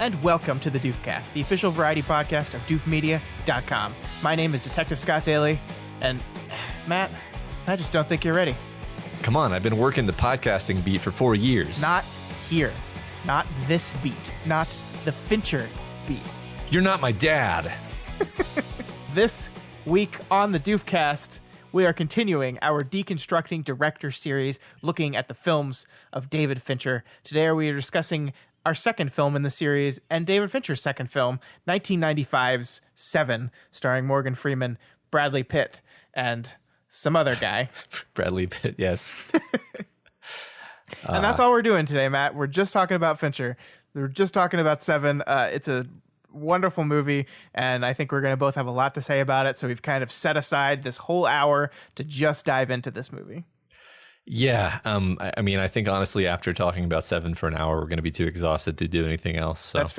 and welcome to the Doofcast, the official variety podcast of doofmedia.com. My name is Detective Scott Daly, and Matt, I just don't think you're ready. Come on, I've been working the podcasting beat for 4 years. Not here. Not this beat. Not the Fincher beat. You're not my dad. This week on the Doofcast, we are continuing our Deconstructing director series, looking at the films of David Fincher. Today we are discussing our second film in the series and David Fincher's second film, 1995's Seven, starring Morgan Freeman, Bradley Pitt, and some other guy. Bradley Pitt, yes. And that's all we're doing today, Matt. We're just talking about Fincher. We're just talking about Seven. It's a wonderful movie, and I think we're going to both have a lot to say about it, so we've kind of set aside this whole hour to just dive into this movie. Yeah, I mean, I think honestly, after talking about Seven for an hour, we're going to be too exhausted to do anything else. So. That's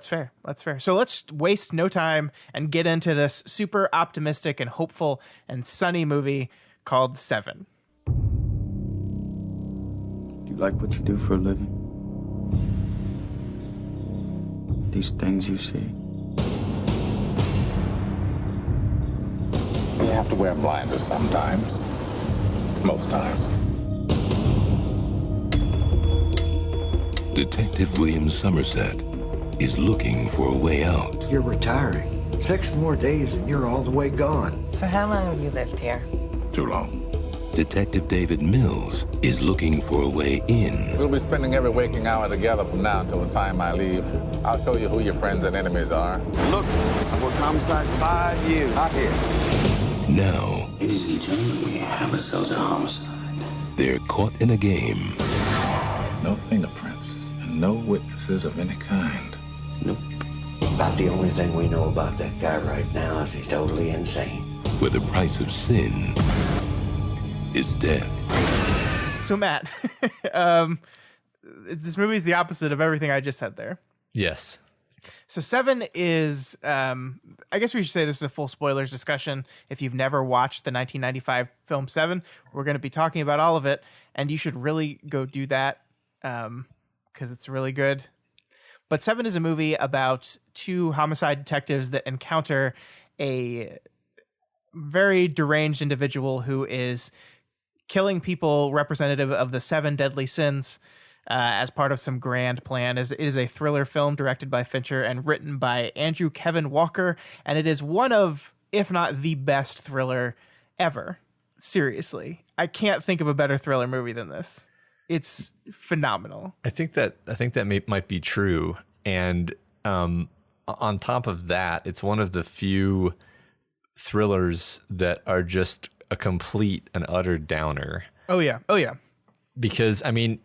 fair. So let's waste no time and get into this super optimistic and hopeful and sunny movie called Seven. Do you like what you do for a living? These things you see? You have to wear blinders sometimes. Most times. Detective William Somerset is looking for a way out. You're retiring. 6 more days and you're all the way gone. So how long have you lived here? Too long. Detective David Mills is looking for a way in. We'll be spending every waking hour together from now until the time I leave. I'll show you who your friends and enemies are. Look, I worked homicide 5 years out here. Now, Ladies and gentlemen, we have ourselves a homicide. they're caught in a game. No fingerprints and no witnesses of any kind. Nope. About the only thing we know about that guy right now is he's totally insane. Where the price of sin is death. So Matt, this movie is the opposite of everything I just said there. yes. So Seven is, I guess we should say this is a full spoilers discussion. If you've never watched the 1995 film Seven, we're going to be talking about all of it, and you should really go do that because it's really good. But Seven is a movie about 2 homicide detectives that encounter a very deranged individual who is killing people representative of the 7 deadly sins as part of some grand plan. It is a thriller film directed by Fincher and written by Andrew Kevin Walker, and it is one of, if not the best thriller ever. Seriously, I can't think of a better thriller movie than this. It's phenomenal. I think that might be true. And on top of that, it's one of the few thrillers that are just a complete and utter downer. Oh yeah. Because, I mean,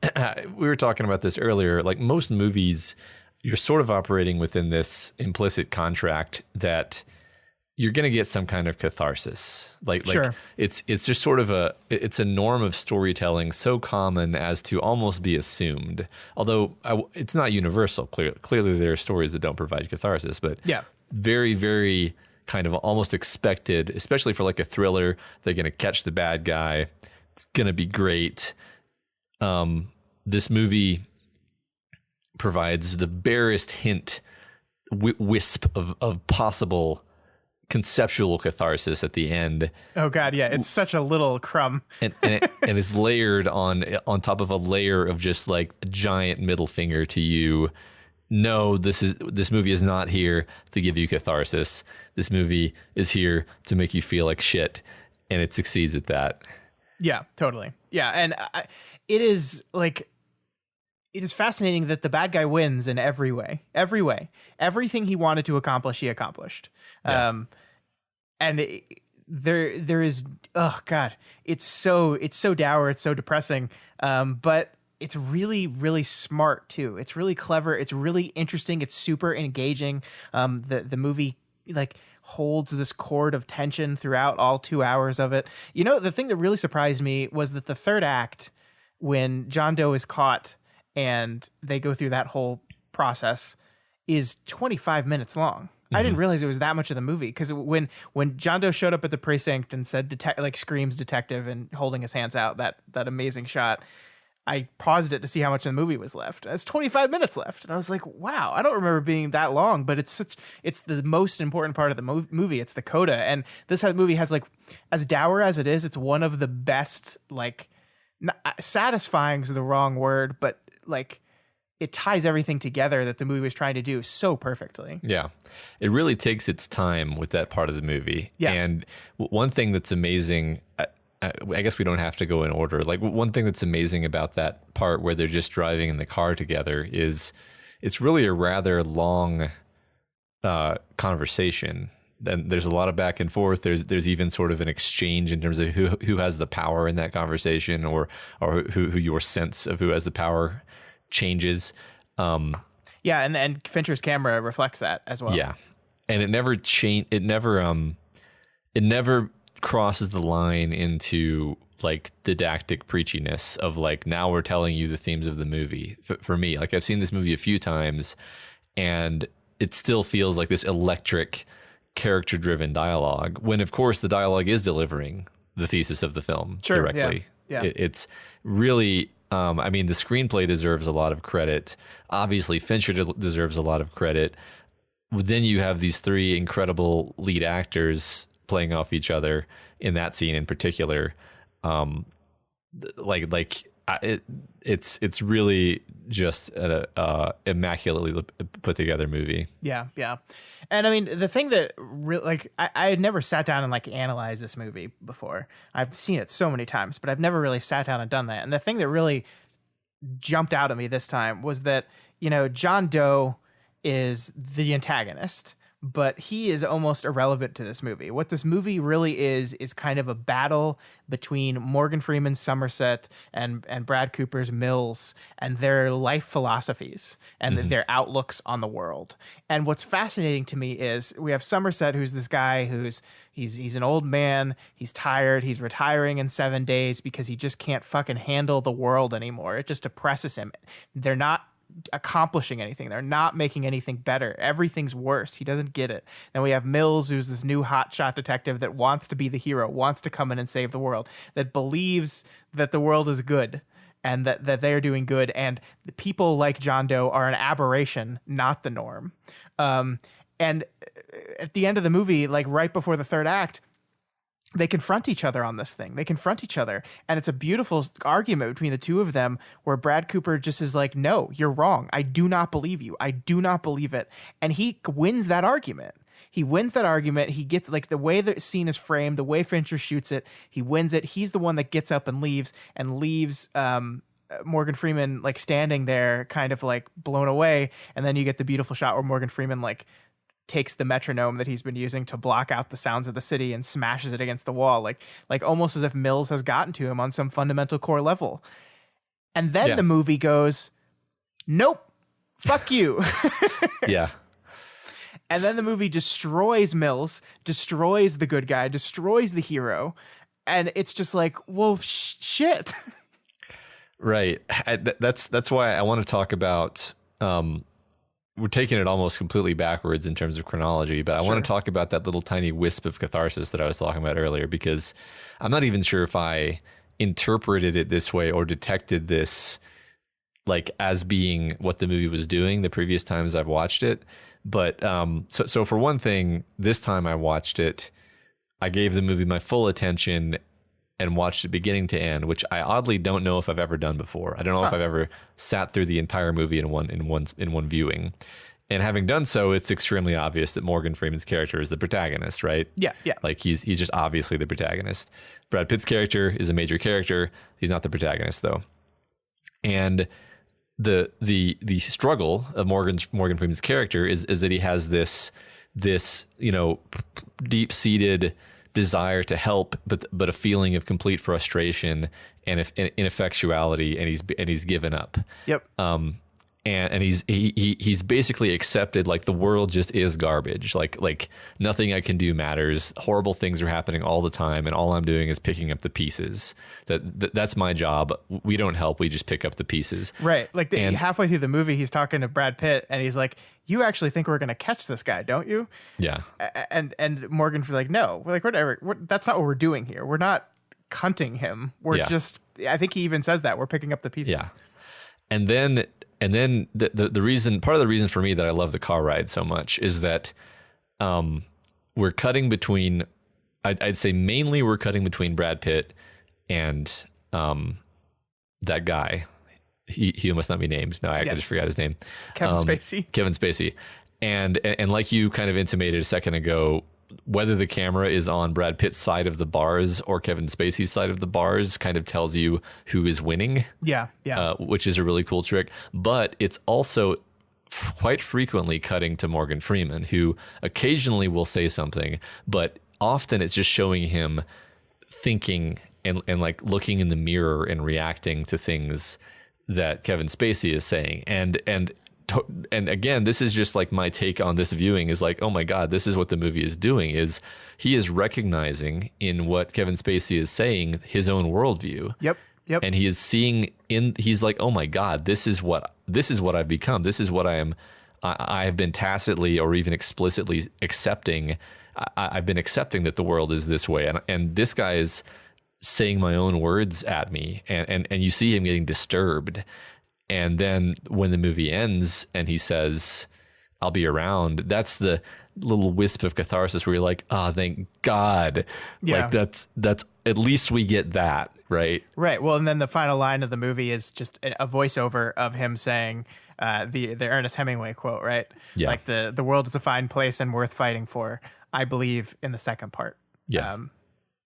we were talking about this earlier, like most movies, you're sort of operating within this implicit contract that you're going to get some kind of catharsis. Sure. It's just sort of it's a norm of storytelling so common as to almost be assumed. Although it's not universal. Clearly there are stories that don't provide catharsis, but Yeah. very, very kind of almost expected, especially for like a thriller. They're going to catch the bad guy. It's going to be great. This movie provides the barest hint, wisp of possible conceptual catharsis at the end. Oh God, yeah, it's such a little crumb. And it's layered on top of a layer of just like a giant middle finger to you. No, this movie is not here to give you catharsis. This movie is here to make you feel like shit, and it succeeds at that. Yeah, totally. Yeah, and it is fascinating that the bad guy wins in every way. Everything he wanted to accomplish, he accomplished. Yeah. There is, oh God, it's so dour, it's so depressing. But it's really, really smart too. It's really clever. It's really interesting. It's super engaging. The movie like holds this chord of tension throughout all 2 hours of it. You know, the thing that really surprised me was that the third act, when John Doe is caught and they go through that whole process, is 25 minutes long. Mm-hmm. I didn't realize it was that much of the movie, because when John Doe showed up at the precinct and said screams detective and holding his hands out, that amazing shot, I paused it to see how much of the movie was left. It's 25 minutes left, and I was like, wow, I don't remember being that long, but it's the most important part of the movie. It's the coda, and this movie has like, as dour as it is, it's one of the best, like, satisfying is the wrong word, but like, it ties everything together that the movie was trying to do so perfectly. Yeah. It really takes its time with that part of the movie. Yeah. And one thing that's amazing, I guess we don't have to go in order. Like, one thing that's amazing about that part where they're just driving in the car together is it's really a rather long conversation. Then there's a lot of back and forth. There's even sort of an exchange in terms of who has the power in that conversation, or who your sense of who has the power changes. Yeah, and Fincher's camera reflects that as well. Yeah, and it never crosses the line into like didactic preachiness of like, now we're telling you the themes of the movie. For me, like, I've seen this movie a few times, and it still feels like this electric, character-driven dialogue, when of course the dialogue is delivering the thesis of the film directly. Yeah. It's really, I mean, the screenplay deserves a lot of credit. Obviously, Fincher deserves a lot of credit. Then you have these three incredible lead actors playing off each other in that scene in particular. It's really just an immaculately put together movie. Yeah. And I mean, the thing that really, like, I had never sat down and like analyzed this movie before. I've seen it so many times, but I've never really sat down and done that. And the thing that really jumped out at me this time was that, you know, John Doe is the antagonist, but he is almost irrelevant to this movie. What this movie really is kind of a battle between Morgan Freeman's Somerset and Brad Cooper's Mills, and their life philosophies and their outlooks on the world. And what's fascinating to me is we have Somerset, who's this guy he's an old man, he's tired, he's retiring in 7 days because he just can't fucking handle the world anymore. It just depresses him. They're not accomplishing anything. They're not making anything better. Everything's worse. He doesn't get it. Then we have Mills, who's this new hotshot detective that wants to be the hero, wants to come in and save the world, that believes that the world is good and that they are doing good. And the people like John Doe are an aberration, not the norm. And at the end of the movie, like right before the third act, they confront each other on this thing. They confront each other. And it's a beautiful argument between the two of them where Brad Cooper just is like, no, you're wrong. I do not believe you. I do not believe it. And he wins that argument. He gets, like, the way the scene is framed, the way Fincher shoots it, he wins it. He's the one that gets up and leaves Morgan Freeman like standing there kind of like blown away. And then you get the beautiful shot where Morgan Freeman like takes the metronome that he's been using to block out the sounds of the city and smashes it against the wall, like almost as if Mills has gotten to him on some fundamental core level. And then the movie goes, nope, fuck you. Yeah. And then the movie destroys Mills, destroys the good guy, destroys the hero. And it's just like, well, shit. Right. That's why I want to talk about, we're taking it almost completely backwards in terms of chronology, but I want to talk about that little tiny wisp of catharsis that I was talking about earlier, because I'm not even sure if I interpreted it this way or detected this like as being what the movie was doing the previous times I've watched it. But so for one thing, this time I watched it, I gave the movie my full attention and watched it beginning to end, which I oddly don't know if I've ever done before. I don't know if I've ever sat through the entire movie in one viewing. And having done so, it's extremely obvious that Morgan Freeman's character is the protagonist, right? Yeah. Like he's just obviously the protagonist. Brad Pitt's character is a major character. He's not the protagonist though. And the struggle of Morgan Freeman's character is that he has this deep-seated desire to help, but a feeling of complete frustration and ineffectuality, and he's given up. Yep. And he's basically accepted like the world just is garbage. Like nothing I can do matters. Horrible things are happening all the time, and all I'm doing is picking up the pieces. That's my job. We don't help. We just pick up the pieces. Right. Like halfway through the movie, he's talking to Brad Pitt, and he's like, "You actually think we're going to catch this guy, don't you?" Yeah. And Morgan's like, "No, we're like whatever. That's not what we're doing here. We're not cunting him. We're just I think he even says that we're picking up the pieces. Yeah. And then the reason, part of the reason for me that I love the car ride so much is that we're cutting between, I'd say mainly we're cutting between Brad Pitt and that guy. He must not be named. No, I just forgot his name. Kevin Spacey. Kevin Spacey. And like you kind of intimated a second ago, whether the camera is on Brad Pitt's side of the bars or Kevin Spacey's side of the bars kind of tells you who is winning. Yeah. Which is a really cool trick. But it's also quite frequently cutting to Morgan Freeman, who occasionally will say something, but often it's just showing him thinking and like looking in the mirror and reacting to things that Kevin Spacey is saying. And again, this is just like my take on this viewing is like, oh my God, this is what the movie is doing, is he is recognizing in what Kevin Spacey is saying his own worldview. Yep. And he is seeing he's like, oh my God, this is what I've become. This is what I have been tacitly or even explicitly accepting. I've been accepting that the world is this way. And this guy is saying my own words at me. And you see him getting disturbed. And then when the movie ends and he says, I'll be around, that's the little wisp of catharsis where you're like, oh, thank God. Yeah. Like that's at least we get that, right? Right. Well, and then the final line of the movie is just a voiceover of him saying the Ernest Hemingway quote, right? Yeah. Like the world is a fine place and worth fighting for. I believe in the second part. Yeah.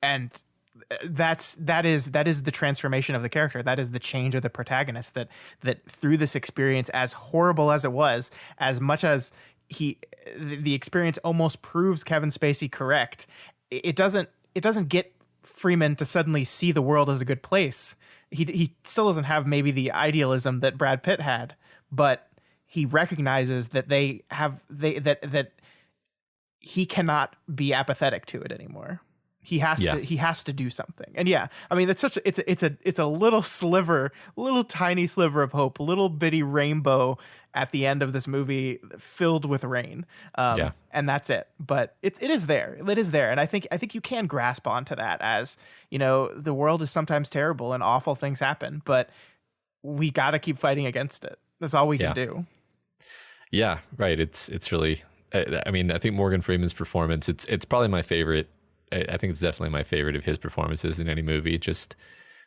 And that is the transformation of the character. That is the change of the protagonist, that through this experience, as horrible as it was, as much as the experience almost proves Kevin Spacey correct, it doesn't get Freeman to suddenly see the world as a good place. He still doesn't have maybe the idealism that Brad Pitt had, but he recognizes that that he cannot be apathetic to it anymore. He has to do something. And yeah, I mean, it's a little tiny sliver of hope, little bitty rainbow at the end of this movie filled with rain. And that's it. But it is there. It is there. And I think you can grasp onto that as, the world is sometimes terrible and awful things happen, but we got to keep fighting against it. That's all we can do. Yeah, right. It's really, I mean, I think Morgan Freeman's performance, it's probably my favorite. I think it's definitely my favorite of his performances in any movie. Just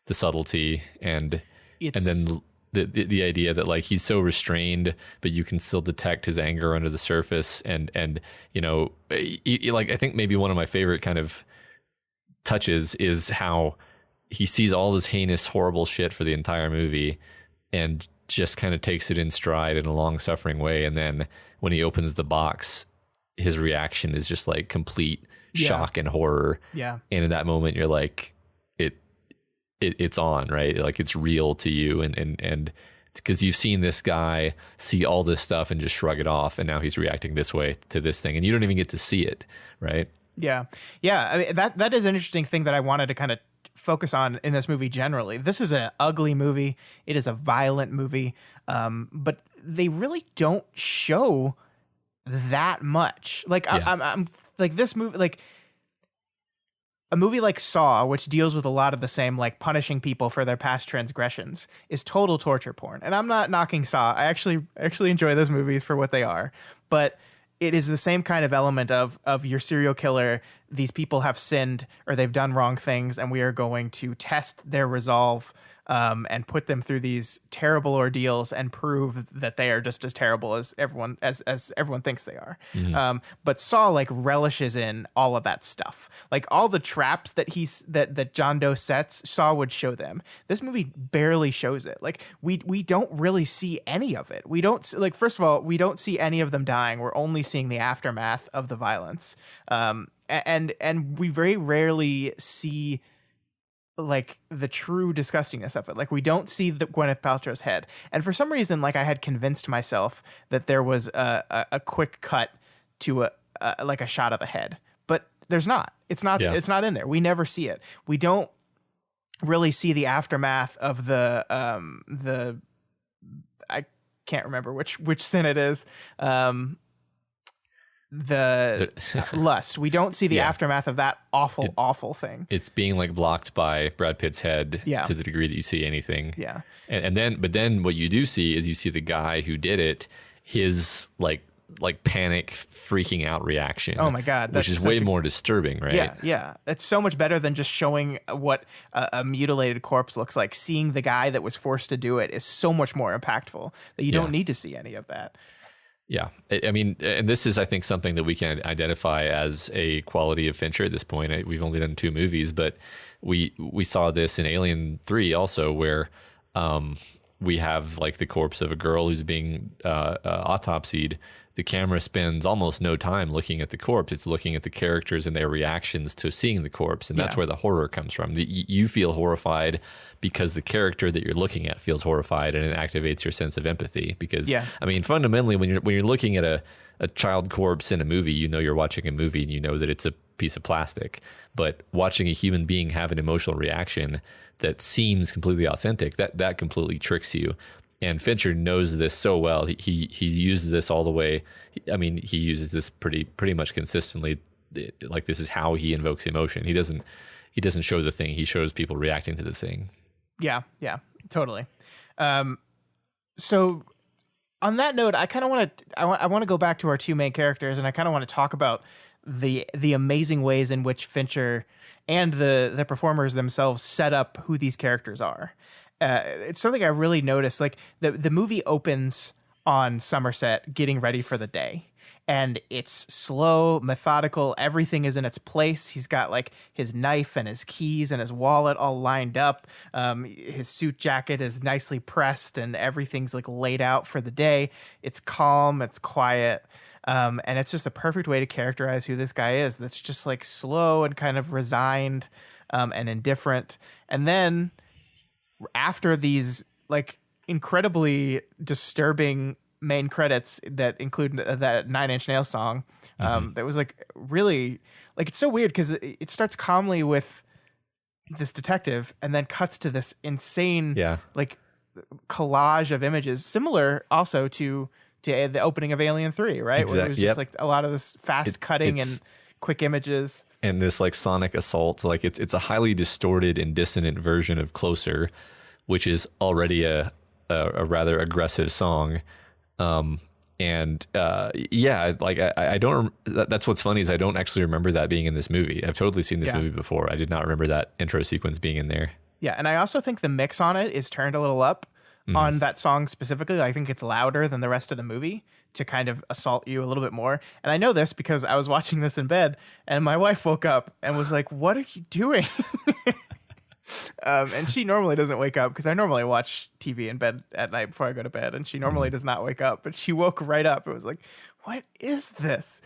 the subtlety and then the idea that like he's so restrained, but you can still detect his anger under the surface. And like I think maybe one of my favorite kind of touches is how he sees all this heinous, horrible shit for the entire movie and just kind of takes it in stride in a long suffering way. And then when he opens the box, his reaction is just like complete shock and horror. Yeah. And in that moment, you're like, it's on, right? Like it's real to you. And it's because you've seen this guy see all this stuff and just shrug it off. And now he's reacting this way to this thing. And you don't even get to see it. Right. Yeah. Yeah. I mean, that is an interesting thing that I wanted to kind of focus on in this movie generally. This is an ugly movie. It is a violent movie. But they really don't show that much. Like I'm like this movie, like a movie like Saw, which deals with a lot of the same, like punishing people for their past transgressions, is total torture porn. And I'm not knocking Saw. I actually enjoy those movies for what they are, but it is the same kind of element of your serial killer. These people have sinned or they've done wrong things, and we are going to test their resolve and put them through these terrible ordeals and prove that they are just as terrible as everyone thinks they are. Mm-hmm. But Saw like relishes in all of that stuff, like all the traps that that John Doe sets. Saw would show them. This movie barely shows it. Like we don't really see any of it. We don't like. First of all, we don't see any of them dying. We're only seeing the aftermath of the violence. And we very rarely see like the true disgustingness of it. Like we don't see the Gwyneth Paltrow's head. And for some reason, like I had convinced myself that there was a quick cut to a shot of the head, but there's not. It's not. Yeah. It's not in there. We never see it. We don't really see the aftermath of the I can't remember which sin it is. the lust. We don't see the Yeah. aftermath of that awful thing. It's being like blocked by Brad Pitt's head Yeah. to the degree that you see anything. Yeah. But then what you do see is you see the guy who did it, his like panic freaking out reaction. Oh my God, which that's is way such a- more disturbing, right? Yeah. It's so much better than just showing what a mutilated corpse looks like. Seeing the guy that was forced to do it is so much more impactful that you don't need to see any of that. Yeah. I mean, and this is, I think, something that we can identify as a quality of Fincher at this point. We've only done 2 movies, but we saw this in Alien 3 also, where we have like the corpse of a girl who's being autopsied. The camera spends almost no time looking at the corpse. It's looking at the characters and their reactions to seeing the corpse. And that's where the horror comes from. You feel horrified because the character that you're looking at feels horrified, and it activates your sense of empathy. Because, I mean, fundamentally, when you're looking at a child corpse in a movie, you know you're watching a movie and you know that it's a piece of plastic. But watching a human being have an emotional reaction that seems completely authentic, that completely tricks you. And Fincher knows this so well. He uses this all the way. I mean, he uses this pretty much consistently. Like, this is how he invokes emotion. He doesn't show the thing. He shows people reacting to the thing. Yeah, totally. So on that note, I kind of want to I want to go back to our 2 main characters, and I kind of want to talk about the amazing ways in which Fincher and the performers themselves set up who these characters are. It's something I really noticed. Like the movie opens on Somerset getting ready for the day, and it's slow, methodical. Everything is in its place. He's got like his knife and his keys and his wallet all lined up. His suit jacket is nicely pressed, and everything's like laid out for the day. It's calm. It's quiet. And it's just a perfect way to characterize who this guy is. That's just like slow and kind of resigned, and indifferent. And then after these like incredibly disturbing main credits that include that 9 Inch Nails song, that was like really like, it's so weird because it starts calmly with this detective and then cuts to this insane like collage of images, similar also to the opening of Alien 3, right? Exactly. Where it was just like a lot of this fast cutting and quick images. And this like sonic assault, like it's a highly distorted and dissonant version of Closer, which is already a rather aggressive song. I don't. That's what's funny is I don't actually remember that being in this movie. I've totally seen this movie before. I did not remember that intro sequence being in there. Yeah, and I also think the mix on it is turned a little up on that song specifically. I think it's louder than the rest of the movie to kind of assault you a little bit more. And I know this because I was watching this in bed, and my wife woke up and was like, "What are you doing?" And she normally doesn't wake up because I normally watch TV in bed at night before I go to bed, and she normally does not wake up, but she woke right up. It was like, what is this?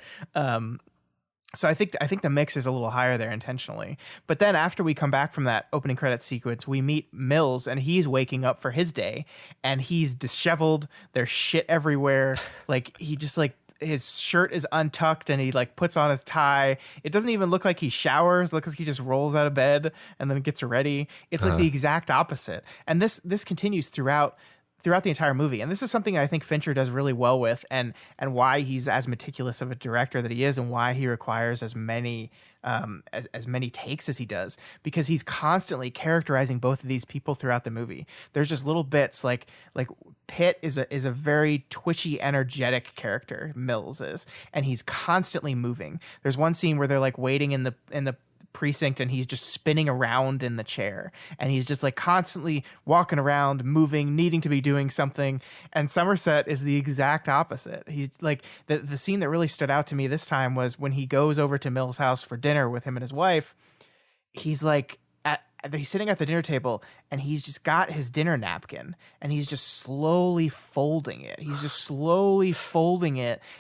So I think the mix is a little higher there intentionally. But then after we come back from that opening credits sequence, we meet Mills, and he's waking up for his day, and he's disheveled. There's shit everywhere. Like, he just like, his shirt is untucked and he like puts on his tie. It doesn't even look like he showers. It looks like he just rolls out of bed and then gets ready. It's like the exact opposite. And this continues throughout the entire movie. And this is something I think Fincher does really well with, and why he's as meticulous of a director that he is, and why he requires as many as many takes as he does, because he's constantly characterizing both of these people throughout the movie. There's just little bits like Pitt is a very twitchy, energetic character, Mills is, and he's constantly moving. There's one scene where they're like waiting in the precinct, and he's just spinning around in the chair, and he's just like constantly walking around, moving, needing to be doing something. And Somerset is the exact opposite. He's like, the scene that really stood out to me this time was when he goes over to Mill's house for dinner with him and his wife. He's like he's sitting at the dinner table, and he's just got his dinner napkin, and he's just slowly folding it.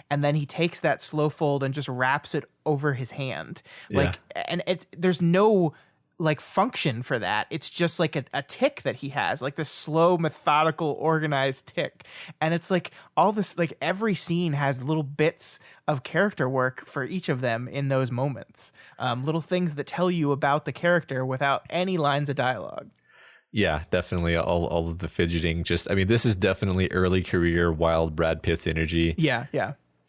And then he takes that slow fold and just wraps it over his hand. Like, and there's no like function for that. It's just like a tick that he has, like this slow, methodical, organized tick. And it's like all this, like every scene has little bits of character work for each of them in those moments. Little things that tell you about the character without any lines of dialogue. Yeah, definitely. All of the fidgeting. Just, I mean, this is definitely early career wild Brad Pitt's energy. Yeah.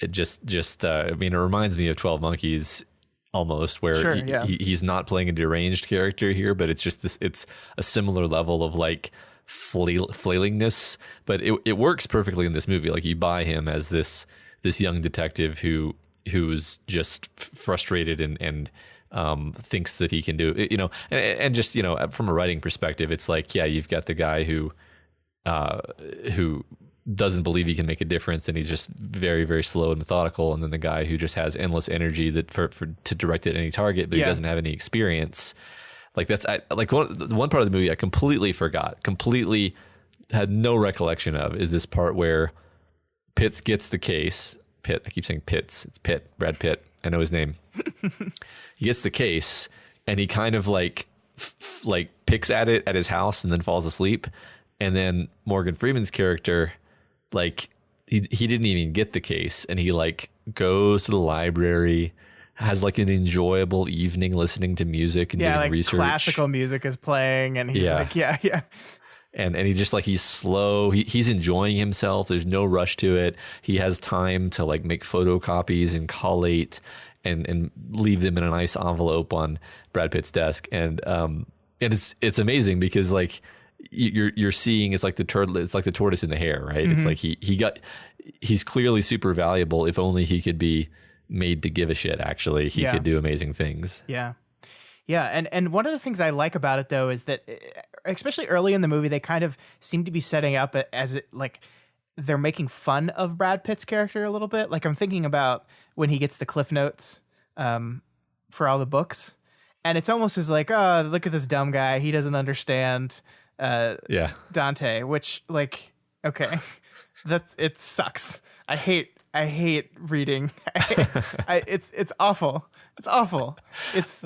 it just I mean, it reminds me of 12 Monkeys almost, where Sure, he's not playing a deranged character here, but it's just it's a similar level of like flailingness, but it works perfectly in this movie. Like, you buy him as this young detective who's just frustrated and thinks that he can do it, and just, from a writing perspective, it's like, yeah, you've got the guy who doesn't believe he can make a difference, and he's just very, very slow and methodical. And then the guy who just has endless energy that to direct at any target, but he doesn't have any experience. Like, that's one part of the movie I completely had no recollection of, is this part where Pitts gets the case. I keep saying Pitts. It's Pitt, Brad Pitt. I know his name. He gets the case, and he kind of like picks at it at his house and then falls asleep. And then Morgan Freeman's character, like, he didn't even get the case, and he like goes to the library, has like an enjoyable evening listening to music and doing like research. Classical music is playing, and he's like, yeah. And he just like, he's slow. He's enjoying himself. There's no rush to it. He has time to like make photocopies and collate and leave them in a nice envelope on Brad Pitt's desk. And it's amazing because like you're seeing, it's like the tortoise in the hare, right? Mm-hmm. It's like he's clearly super valuable. If only he could be made to give a shit. Actually, he could do amazing things. Yeah. And one of the things I like about it, though, is that especially early in the movie, they kind of seem to be setting up as it like they're making fun of Brad Pitt's character a little bit. Like, I'm thinking about when he gets the Cliff Notes for all the books, and it's almost as like, oh, look at this dumb guy. He doesn't understand Dante, which, like, okay, it sucks. I hate reading. It's awful. It's awful. It's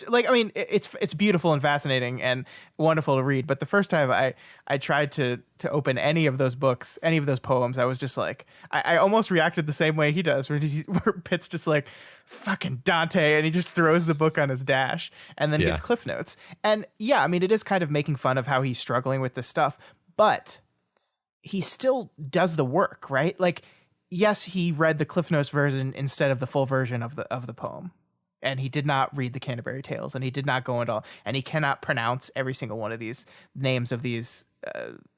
like, I mean, it's beautiful and fascinating and wonderful to read. But the first time I tried to open any of those books, any of those poems, I was just like, I almost reacted the same way he does, where Pitt's just like, fucking Dante, and he just throws the book on his dash and then gets Cliff Notes. And yeah, I mean, it is kind of making fun of how he's struggling with this stuff, but he still does the work, right? Like, yes, he read the Cliff Notes version instead of the full version of the poem, and he did not read the Canterbury Tales, and he did not go into all, and he cannot pronounce every single one of these names of these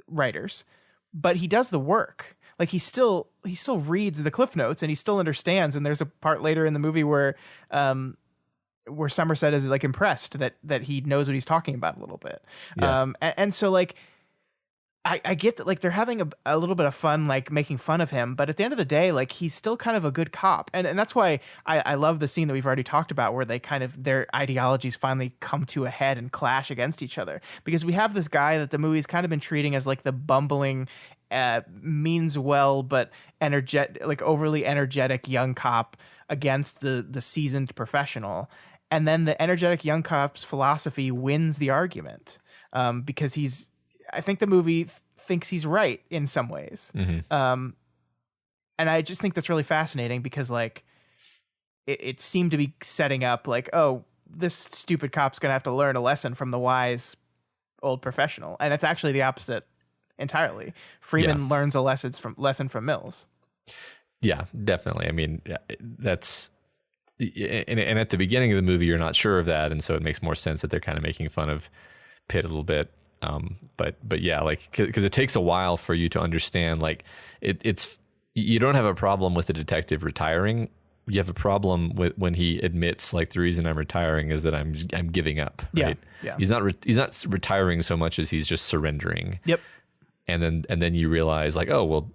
writers, but he does the work. Like, he still reads the Cliff Notes, and he still understands. And there's a part later in the movie where Somerset is like impressed that he knows what he's talking about a little bit, and so like. I get that, like, they're having a little bit of fun, like, making fun of him, but at the end of the day, like, he's still kind of a good cop. And that's why I love the scene that we've already talked about, where they kind of, their ideologies finally come to a head and clash against each other. Because we have this guy that the movie's kind of been treating as like the bumbling, means well, but overly energetic young cop against the seasoned professional. And then the energetic young cop's philosophy wins the argument, because I think the movie thinks he's right in some ways. Mm-hmm. And I just think that's really fascinating, because like it seemed to be setting up like, oh, this stupid cop's going to have to learn a lesson from the wise old professional. And it's actually the opposite entirely. Freeman learns a lesson from Mills. Yeah, definitely. I mean, that's, and at the beginning of the movie, you're not sure of that. And so it makes more sense that they're kind of making fun of Pitt a little bit. But yeah, like, cause it takes a while for you to understand, like you don't have a problem with the detective retiring. You have a problem with when he admits, like, the reason I'm retiring is that I'm giving up. Right? Yeah. He's not retiring so much as he's just surrendering. Yep. And then you realize, like, oh, well,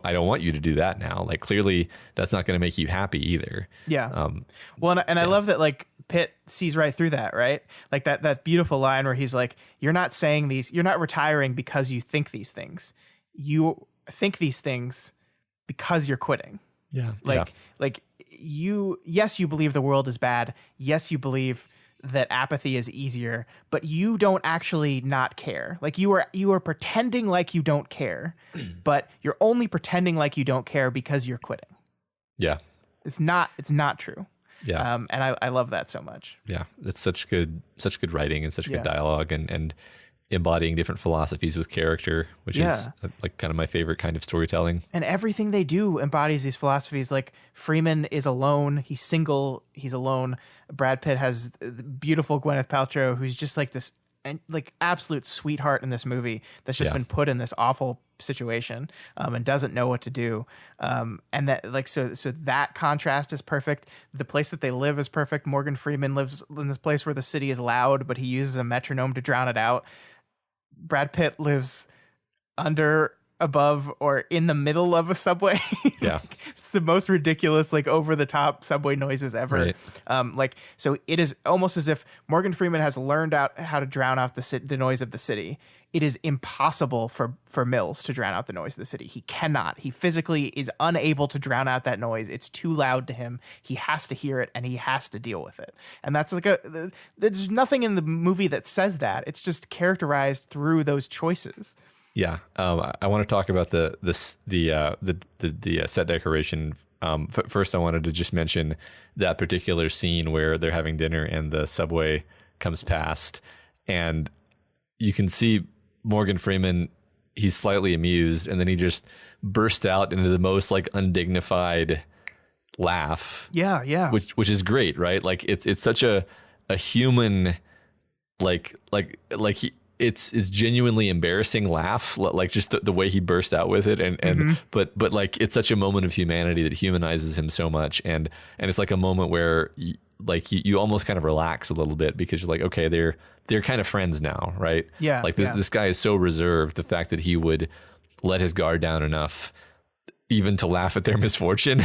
I don't want you to do that now. Like, clearly that's not going to make you happy either. Yeah. I love that, like, Pitt sees right through that, right? Like that beautiful line where he's like, you're not retiring because you think these things. You think these things because you're quitting. Yeah. Yes, you believe the world is bad. Yes, you believe that apathy is easier, but you don't actually not care. Like, you are pretending like you don't care, but you're only pretending like you don't care because you're quitting. Yeah. It's not true. Yeah. And I love that so much. Yeah. It's such good writing and such good dialogue. And embodying different philosophies with character, which is like kind of my favorite kind of storytelling. And everything they do embodies these philosophies. Like Freeman is alone. He's single. He's alone. Brad Pitt has the beautiful Gwyneth Paltrow, who's just like this like absolute sweetheart in this movie that's just been put in this awful situation and doesn't know what to do. And that like, so that contrast is perfect. The place that they live is perfect. Morgan Freeman lives in this place where the city is loud, but he uses a metronome to drown it out. Brad Pitt lives under, above, or in the middle of a subway. Yeah. It's the most ridiculous, like over the top subway noises ever. Right. So it is almost as if Morgan Freeman has learned out how to drown out the noise of the city. It is impossible for Mills to drown out the noise of the city. He cannot. He physically is unable to drown out that noise. It's too loud to him. He has to hear it and he has to deal with it. And that's like there's nothing in the movie that says that. It's just characterized through those choices. Yeah. I want to talk about the set decoration. First, I wanted to just mention that particular scene where they're having dinner and the subway comes past, and you can see Morgan Freeman, he's slightly amused, and then he just burst out into the most like undignified laugh. Yeah. Which is great, right? Like it's such a human, it's genuinely embarrassing laugh, like just the way he burst out with it, and but like it's such a moment of humanity that humanizes him so much, and it's like a moment where you almost kind of relax a little bit because you're like, okay, they're kind of friends now, right? Yeah. Like this guy is so reserved. The fact that he would let his guard down enough even to laugh at their misfortune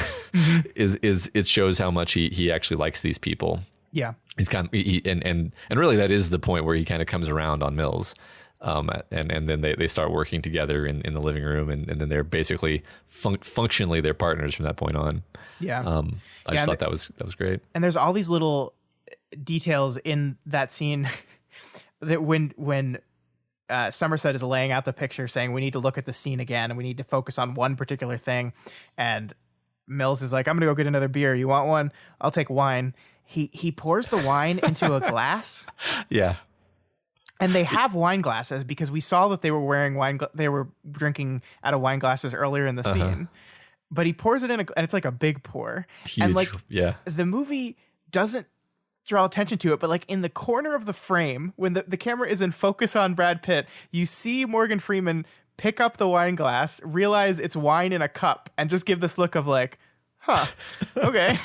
is it shows how much he actually likes these people. Yeah. He's kind of, and really that is the point where he kind of comes around on Mills. And then they start working together in the living room, and then they're basically functionally they're partners from that point on. Yeah. I just thought that was great. And there's all these little details in that scene that when Somerset is laying out the picture saying we need to look at the scene again and we need to focus on one particular thing, and Mills is like, I'm gonna go get another beer. You want one? I'll take wine. He pours the wine into a glass. Yeah. And they have wine glasses because we saw that they were wearing they were drinking out of wine glasses earlier in the scene. But he pours it in and it's like a big pour. Huge, and like yeah. The movie doesn't draw attention to it, but like in the corner of the frame, when the camera is in focus on Brad Pitt, you see Morgan Freeman pick up the wine glass, realize it's wine in a cup, and just give this look of like, huh, okay.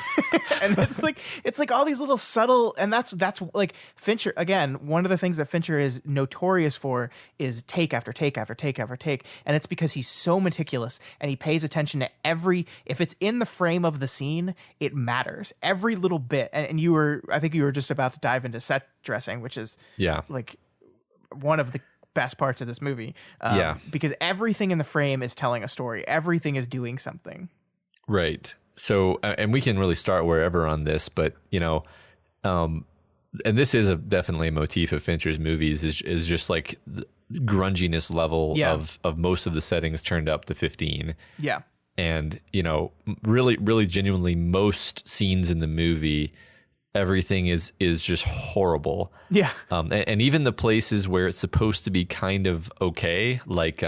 And it's like all these little subtle, and that's like Fincher, again, one of the things that Fincher is notorious for is take after take after take after take. And it's because he's so meticulous and he pays attention to if it's in the frame of the scene, it matters. Every little bit. And I think you were just about to dive into set dressing, which is like one of the best parts of this movie. Because everything in the frame is telling a story. Everything is doing something. Right. So, and we can really start wherever on this, but and this is definitely a motif of Fincher's movies is just like the grunginess level of most of the settings turned up to 15. Yeah. And, really, really genuinely most scenes in the movie, everything is just horrible. Yeah. And even the places where it's supposed to be kind of okay, like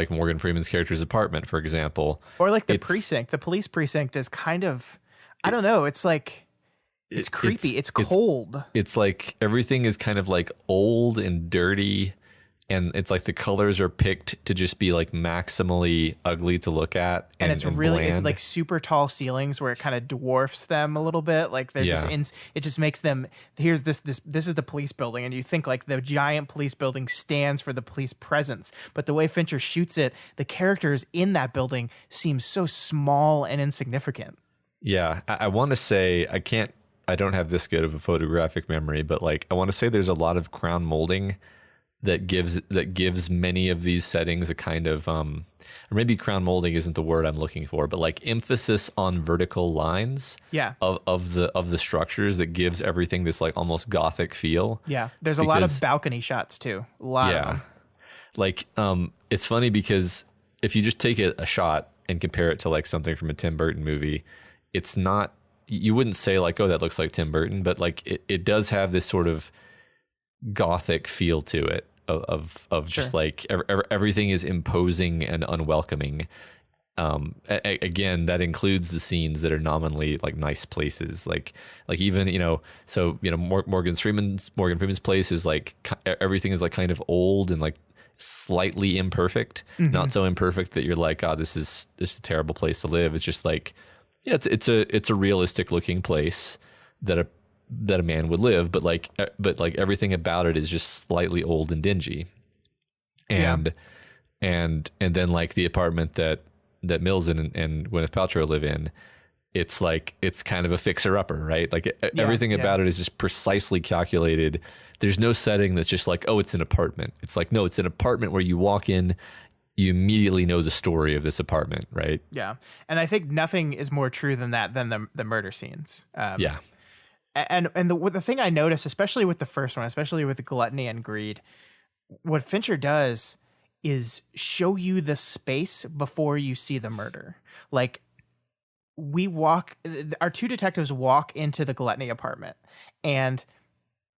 Morgan Freeman's character's apartment, for example. Or like the precinct, the police precinct is kind of, I don't know. It's like, it's creepy. It's cold. It's like everything is kind of like old and dirty. And it's like the colors are picked to just be like maximally ugly to look at. And it's really, bland. it's like super tall ceilings where it kind of dwarfs them a little bit. Like they're it just makes them, here's this is the police building. And you think like the giant police building stands for the police presence. But the way Fincher shoots it, the characters in that building seem so small and insignificant. Yeah. I want to say, I don't have this good of a photographic memory, but like, I want to say there's a lot of crown molding that gives many of these settings a kind of or maybe crown molding isn't the word I'm looking for, but like emphasis on vertical lines of the structures that gives everything this like almost gothic feel. Yeah. There's a lot of balcony shots too. A lot of them. Like it's funny because if you just take a shot and compare it to like something from a Tim Burton movie, it's not, you wouldn't say like, oh, that looks like Tim Burton, but like it does have this sort of gothic feel to it of just like everything is imposing and unwelcoming. Again, that includes the scenes that are nominally like nice places, like even Morgan Freeman's place is like everything is like kind of old and like slightly imperfect, not so imperfect that you're like, oh, this is a terrible place to live. It's just like, yeah, it's a realistic looking place that a man would live, but like everything about it is just slightly old and dingy. And then like the apartment that Mills and Gwyneth Paltrow live in, it's like, it's kind of a fixer-upper, right? Like everything about it is just precisely calculated. There's no setting that's just like, oh, it's an apartment. It's like, no, it's an apartment where you walk in, you immediately know the story of this apartment, right? Yeah. And I think nothing is more true than that, than the murder scenes. Yeah. And the thing I noticed, especially with the first one, especially with the Gluttony and Greed, what Fincher does is show you the space before you see the murder. Like, our two detectives walk into the Gluttony apartment, and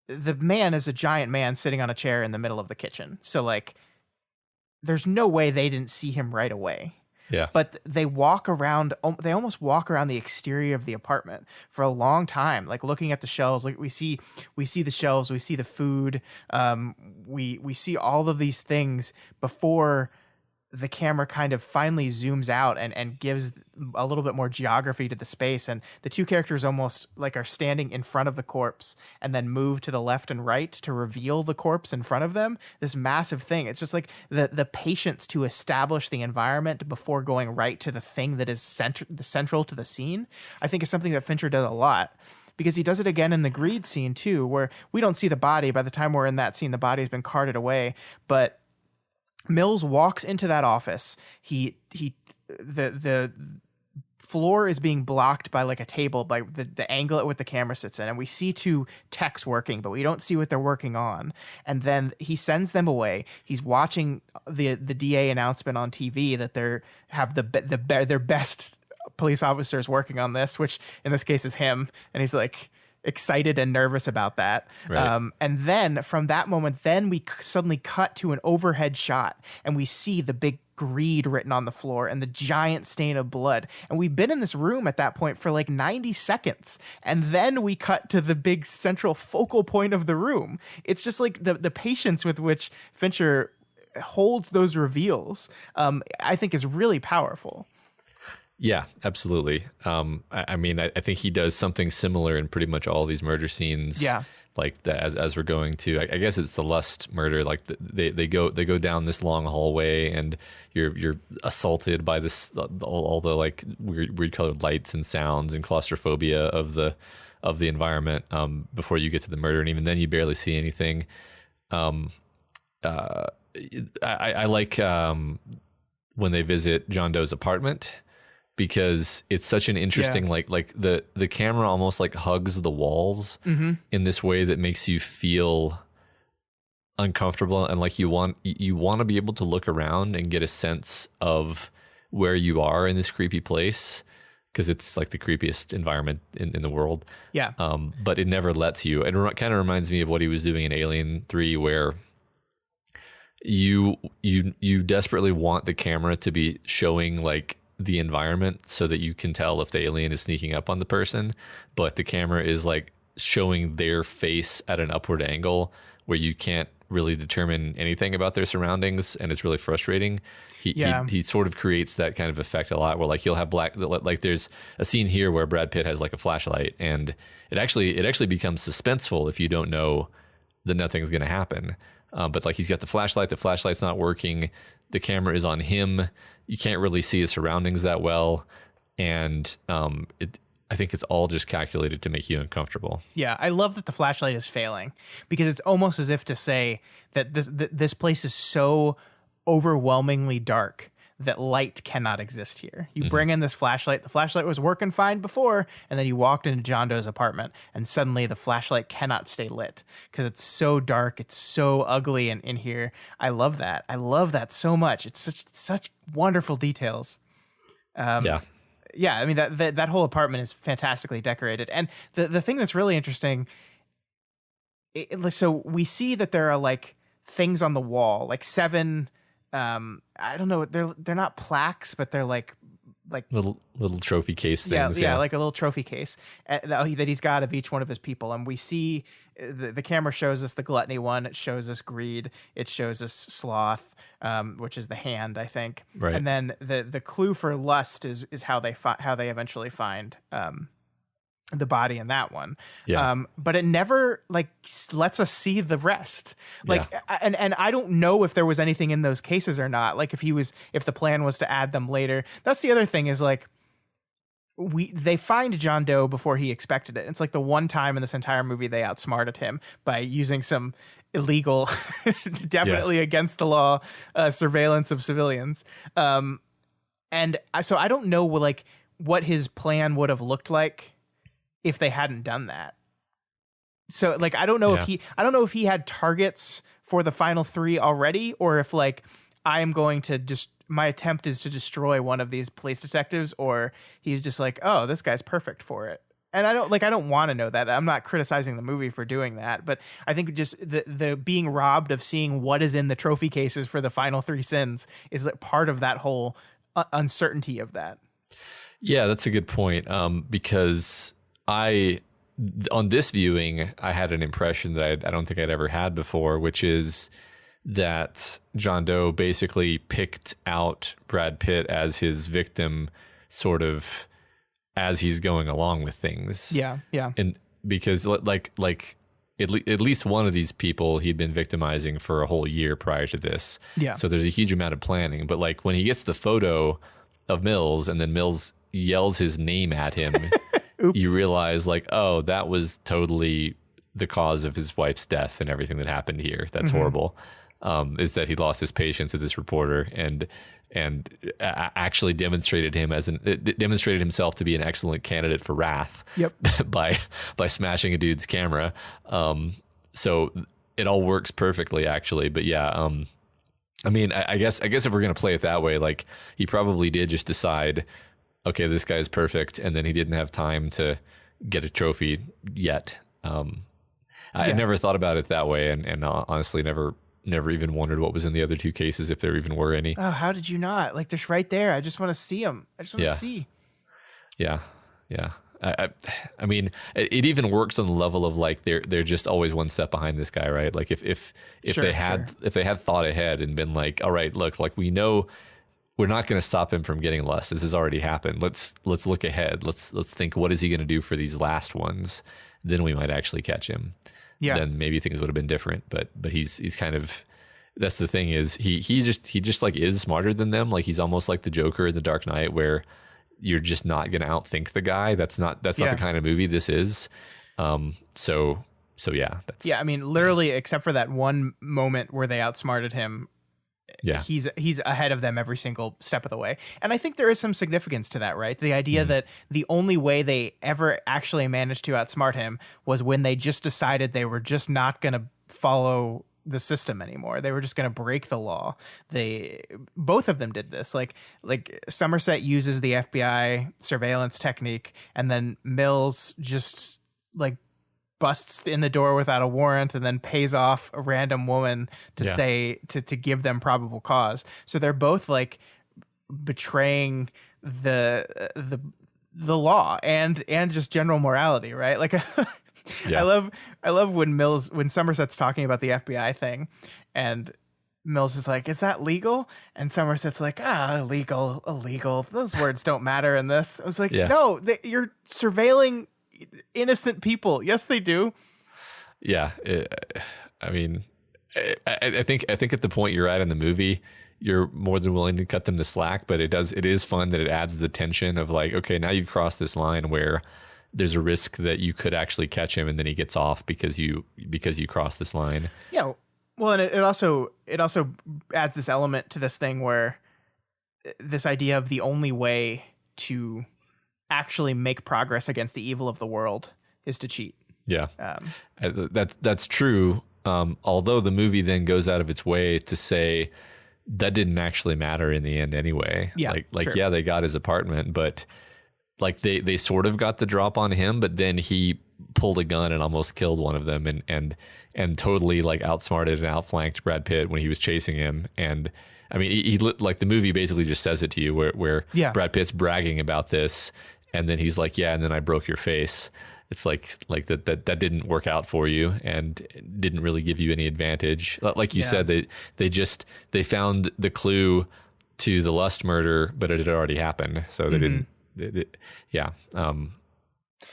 the man is a giant man sitting on a chair in the middle of the kitchen. So like, there's no way they didn't see him right away. Yeah. But they almost walk around the exterior of the apartment for a long time, like looking at the shelves. Like we see the shelves, we see the food, we see all of these things before the camera kind of finally zooms out and gives a little bit more geography to the space. And the two characters almost like are standing in front of the corpse and then move to the left and right to reveal the corpse in front of them. This massive thing. It's just like the patience to establish the environment before going right to the thing that is central to the scene, I think is something that Fincher does a lot. Because he does it again in the Greed scene too, where we don't see the body. By the time we're in that scene, the body has been carted away. But Mills walks into that office. The floor is being blocked by like a table, by the angle at which the camera sits in, and we see two techs working, but we don't see what they're working on. And then he sends them away. He's watching the DA announcement on TV that they have their best police officers working on this, which in this case is him, and he's like excited and nervous about that. Right. And then from that moment, then we suddenly cut to an overhead shot, and we see the big Greed written on the floor and the giant stain of blood. And we've been in this room at that point for like 90 seconds. And then we cut to the big central focal point of the room. It's just like the patience with which Fincher holds those reveals, I think is really powerful. Yeah, absolutely. I mean, I think he does something similar in pretty much all these murder scenes. Yeah, like as we're going to, I guess it's the Lust murder. Like they go down this long hallway, and you're assaulted by this all the like weird colored lights and sounds and claustrophobia of the environment before you get to the murder, and even then you barely see anything. I like when they visit John Doe's apartment, because it's such an interesting like the camera almost like hugs the walls in this way that makes you feel uncomfortable, and like you want to be able to look around and get a sense of where you are in this creepy place, because it's like the creepiest environment in the world. Yeah. But it never lets you. It kind of reminds me of what he was doing in Alien 3, where you desperately want the camera to be showing like the environment so that you can tell if the alien is sneaking up on the person, but the camera is like showing their face at an upward angle where you can't really determine anything about their surroundings, and it's really frustrating. He sort of creates that kind of effect a lot, where like he'll have like there's a scene here where Brad Pitt has like a flashlight, and it actually becomes suspenseful if you don't know that nothing's going to happen. But like he's got the flashlight's not working, the camera is on him, you can't really see his surroundings that well, and I think it's all just calculated to make you uncomfortable. Yeah, I love that the flashlight is failing, because it's almost as if to say that this place is so overwhelmingly dark that light cannot exist here. You bring in this flashlight, the flashlight was working fine before, and then you walked into John Doe's apartment, and suddenly the flashlight cannot stay lit because it's so dark, it's so ugly in here. I love that. I love that so much. It's such wonderful details. Yeah, I mean, that whole apartment is fantastically decorated. And the thing that's really interesting so we see that there are like things on the wall, like 7. I don't know. They're not plaques, but they're like little trophy case things. Yeah, like a little trophy case that he's got of each one of his people. And we see the camera shows us the gluttony one. It shows us greed. It shows us sloth, which is the hand, I think. Right. And then the clue for lust is how they eventually find the body in that one. Yeah. But it never like lets us see the rest. Like, and I don't know if there was anything in those cases or not. Like if the plan was to add them later. That's the other thing is like, they find John Doe before he expected it. It's like the one time in this entire movie they outsmarted him by using some illegal, definitely against the law, surveillance of civilians. And so I don't know like what his plan would have looked like if they hadn't done that. So like I don't know if he had targets for the final 3 already, or if like I am going to just my attempt is to destroy one of these police detectives, or he's just like, oh, this guy's perfect for it. And I don't want to know that. I'm not criticizing the movie for doing that, but I think just the being robbed of seeing what is in the trophy cases for the final 3 sins is part of that whole uncertainty of that. Yeah, that's a good point. Because on this viewing, I had an impression that I don't think I'd ever had before, which is that John Doe basically picked out Brad Pitt as his victim sort of as he's going along with things. Yeah. And because like at least one of these people he'd been victimizing for a whole year prior to this. Yeah. So there's a huge amount of planning. But like when he gets the photo of Mills and then Mills yells his name at him, you realize like, oh, that was totally the cause of his wife's death and everything that happened here. That's horrible. Is that he lost his patience with this reporter and actually demonstrated himself to be an excellent candidate for wrath. Yep. by smashing a dude's camera. So it all works perfectly actually. But yeah, I mean, I guess if we're going to play it that way, like he probably did just decide, okay, this guy's perfect. And then he didn't have time to get a trophy yet. I never thought about it that way. And honestly, never even wondered what was in the other 2 cases, if there even were any. Oh, how did you not? Like, they're right there. I just want to see them. I just want to see. Yeah. I mean, it even works on the level of like they're just always one step behind this guy, right? Like if they had thought ahead and been like, all right, look, like we know we're not going to stop him from getting lust. This has already happened. Let's look ahead. Let's think, what is he going to do for these last ones? Then we might actually catch him. Yeah. Then maybe things would have been different. But he's kind of, that's the thing is he just like is smarter than them. Like he's almost like the Joker in The Dark Knight, where you're just not going to outthink the guy. That's not the kind of movie this is. So yeah. I mean, literally, except for that one moment where they outsmarted him. Yeah, he's ahead of them every single step of the way. And I think there is some significance to that, right? The idea that the only way they ever actually managed to outsmart him was when they just decided they were just not going to follow the system anymore. They were just going to break the law. Both of them did this. Like Somerset uses the FBI surveillance technique, and then Mills just like busts in the door without a warrant and then pays off a random woman to say to give them probable cause. So they're both like betraying the law and just general morality, right? Like I love when Somerset's talking about the FBI thing and Mills is like, is that legal? And Somerset's like, illegal. Those words don't matter in this. I was like, no, you're surveilling innocent people. Yes, they do. Yeah. I mean, I think at the point you're at in the movie, you're more than willing to cut them the slack, but it is fun that it adds the tension of like, okay, now you've crossed this line where there's a risk that you could actually catch him and then he gets off because you crossed this line. Yeah. Well, and it also adds this element to this thing where this idea of the only way to actually make progress against the evil of the world is to cheat. Yeah, that's true. Although the movie then goes out of its way to say that didn't actually matter in the end anyway. Yeah, they got his apartment, but like they sort of got the drop on him, but then he pulled a gun and almost killed one of them, and totally like outsmarted and outflanked Brad Pitt when he was chasing him. And I mean, he like the movie basically just says it to you where Brad Pitt's bragging about this, and then he's like, yeah, and then I broke your face. It's like that didn't work out for you and didn't really give you any advantage. Like you said, they found the clue to the Lust murder, but it had already happened, so they didn't.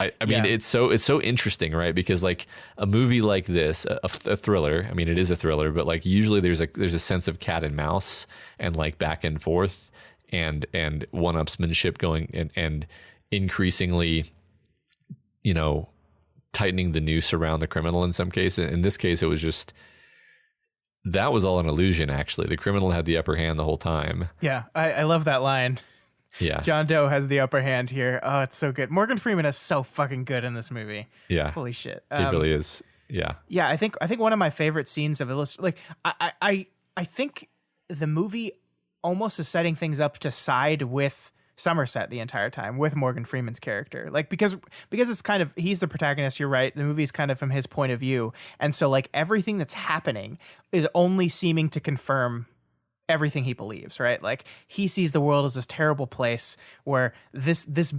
I mean, it's so interesting, right? Because like a movie like this, a thriller. I mean, it is a thriller, but like usually there's a sense of cat and mouse and like back and forth and one-upsmanship going and increasingly, you know, tightening the noose around the criminal in some cases. In this case, it was just that was all an illusion. Actually, the criminal had the upper hand the whole time. Yeah, I love that line. Yeah. John Doe has the upper hand here. Oh, it's so good. Morgan Freeman is so fucking good in this movie. Yeah. Holy shit. He really is. Yeah. Yeah, I think one of my favorite scenes of it, like I think the movie almost is setting things up to side with Somerset the entire time, with Morgan Freeman's character. Like because it's kind of, he's the protagonist, you're right. The movie's kind of from his point of view. And so like everything that's happening is only seeming to confirm everything he believes, right? Like he sees the world as this terrible place where this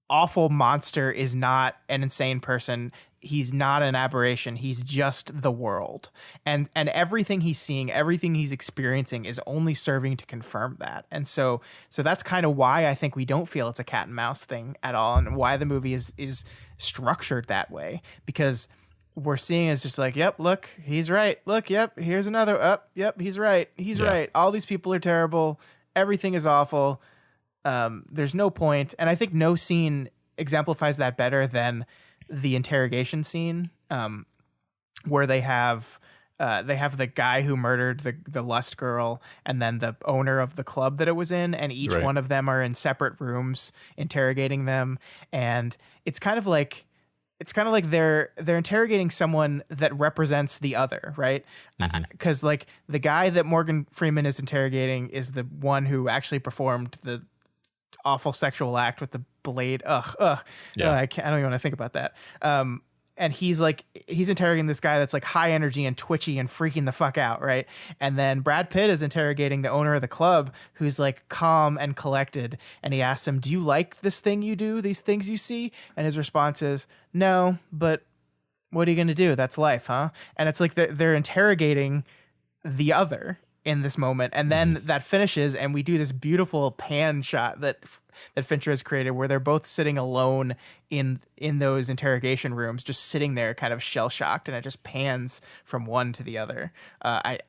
awful monster is not an insane person. He's not an aberration. He's just the world. And everything he's seeing, everything he's experiencing is only serving to confirm that. And so that's kind of why I think we don't feel it's a cat and mouse thing at all, and why the movie is structured that way, because we're seeing is just like, yep, look, he's right. Look, yep, here's another. Yep, he's right. He's right. All these people are terrible. Everything is awful. There's no point. And I think no scene exemplifies that better than the interrogation scene, where they have the guy who murdered the Lust girl and then the owner of the club that it was in, and each one of them are in separate rooms interrogating them. And it's kind of like they're interrogating someone that represents the other, right? Because like the guy that Morgan Freeman is interrogating is the one who actually performed the awful sexual act with the blade. I don't even want to think about that. And he's interrogating this guy that's like high energy and twitchy and freaking the fuck out, right? And then Brad Pitt is interrogating the owner of the club, who's like calm and collected. And he asks him, "Do you like this thing you do, these things you see?" And his response is, "No, but what are you going to do? That's life, huh?" And it's like they're interrogating the other in this moment. And then that finishes, and we do this beautiful pan shot that Fincher has created, where they're both sitting alone in those interrogation rooms, just sitting there kind of shell shocked, and it just pans from one to the other. I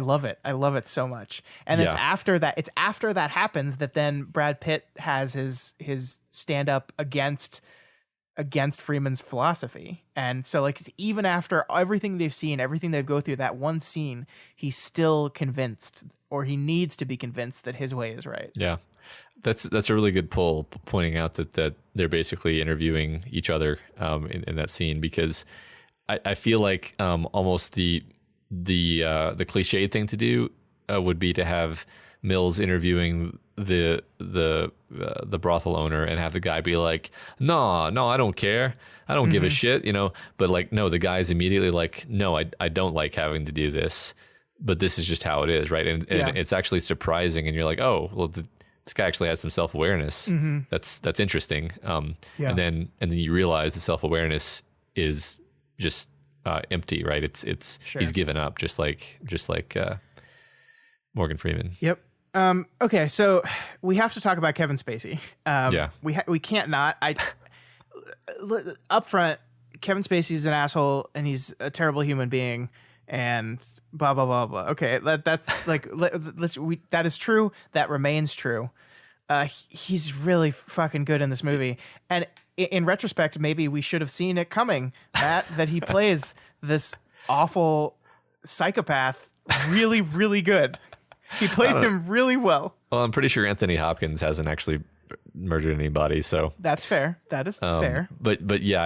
love it. I love it so much. And it's after that happens that then Brad Pitt has his stand up against Freeman's philosophy. And so like even after everything they've seen, everything they go through, that one scene, he's still convinced, or he needs to be convinced, that his way is right. Yeah. That's a really good pull, pointing out that they're basically interviewing each other in that scene, because I feel like almost the cliche thing to do would be to have Mills interviewing the brothel owner and have the guy be like, no, I don't care, I don't give a shit, you know. But like, no, the guy's immediately like, no, I don't like having to do this, but this is just how it is, right? And it's actually surprising, and you're like, oh, well, this guy actually has some self-awareness. That's interesting. And then you realize the self-awareness is just empty, right? It's Sure. He's given up, just like Morgan Freeman. Yep. Okay, so we have to talk about Kevin Spacey. We can't not. Up front, Kevin Spacey's an asshole and he's a terrible human being and blah blah blah blah. Okay, that's like that is true. That remains true. He's really fucking good in this movie, and in retrospect, maybe we should have seen it coming. That he plays this awful psychopath really, really good. He plays him really well. Well, I'm pretty sure Anthony Hopkins hasn't actually murdered anybody, so that's fair. That is fair. But yeah,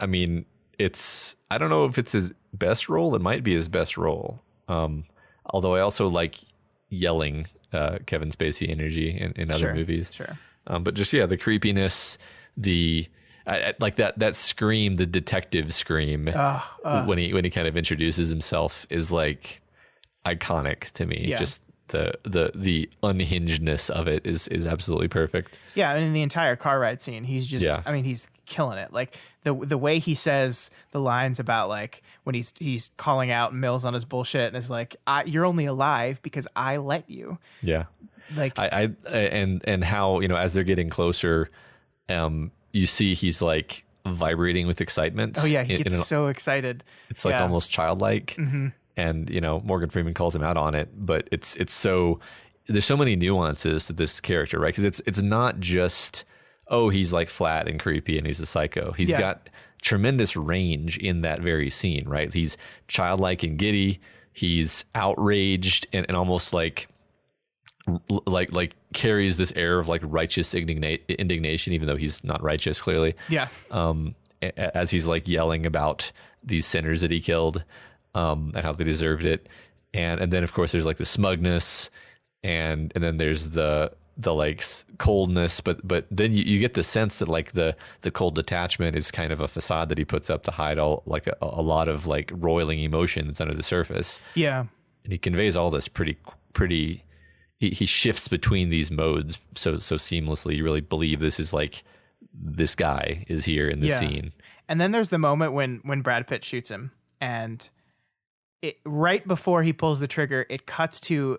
I mean, I don't know if it's his best role. It might be his best role. Although I also like yelling Kevin Spacey energy in other movies. Sure. But just the creepiness, the like that scream, the detective scream, when he kind of introduces himself is like iconic to me. Yeah. Just the unhingedness of it is absolutely perfect. Yeah, and in the entire car ride scene, he's just I mean, he's killing it. Like the way he says the lines about like when he's calling out Mills on his bullshit and is like, you're only alive because I let you. Yeah. Like and how, as they're getting closer, you see he's like vibrating with excitement. Oh yeah, he gets so excited. It's like almost childlike. Mm-hmm. And Morgan Freeman calls him out on it, but it's so there's so many nuances to this character, right? Because it's not just he's like flat and creepy and he's a psycho. He's got tremendous range in that very scene, right? He's childlike and giddy. He's outraged and almost like carries this air of like righteous indignation, even though he's not righteous, clearly. Yeah. As he's like yelling about these sinners that he killed. And how they deserved it, and then of course there's like the smugness, and then there's the like coldness, but then you get the sense that like the cold detachment is kind of a facade that he puts up to hide all like a lot of like roiling emotion that's under the surface. Yeah, and he conveys all this pretty. He shifts between these modes so seamlessly. You really believe this is like this guy is here in the scene. And then there's the moment when Brad Pitt shoots him and. Right before he pulls the trigger, it cuts to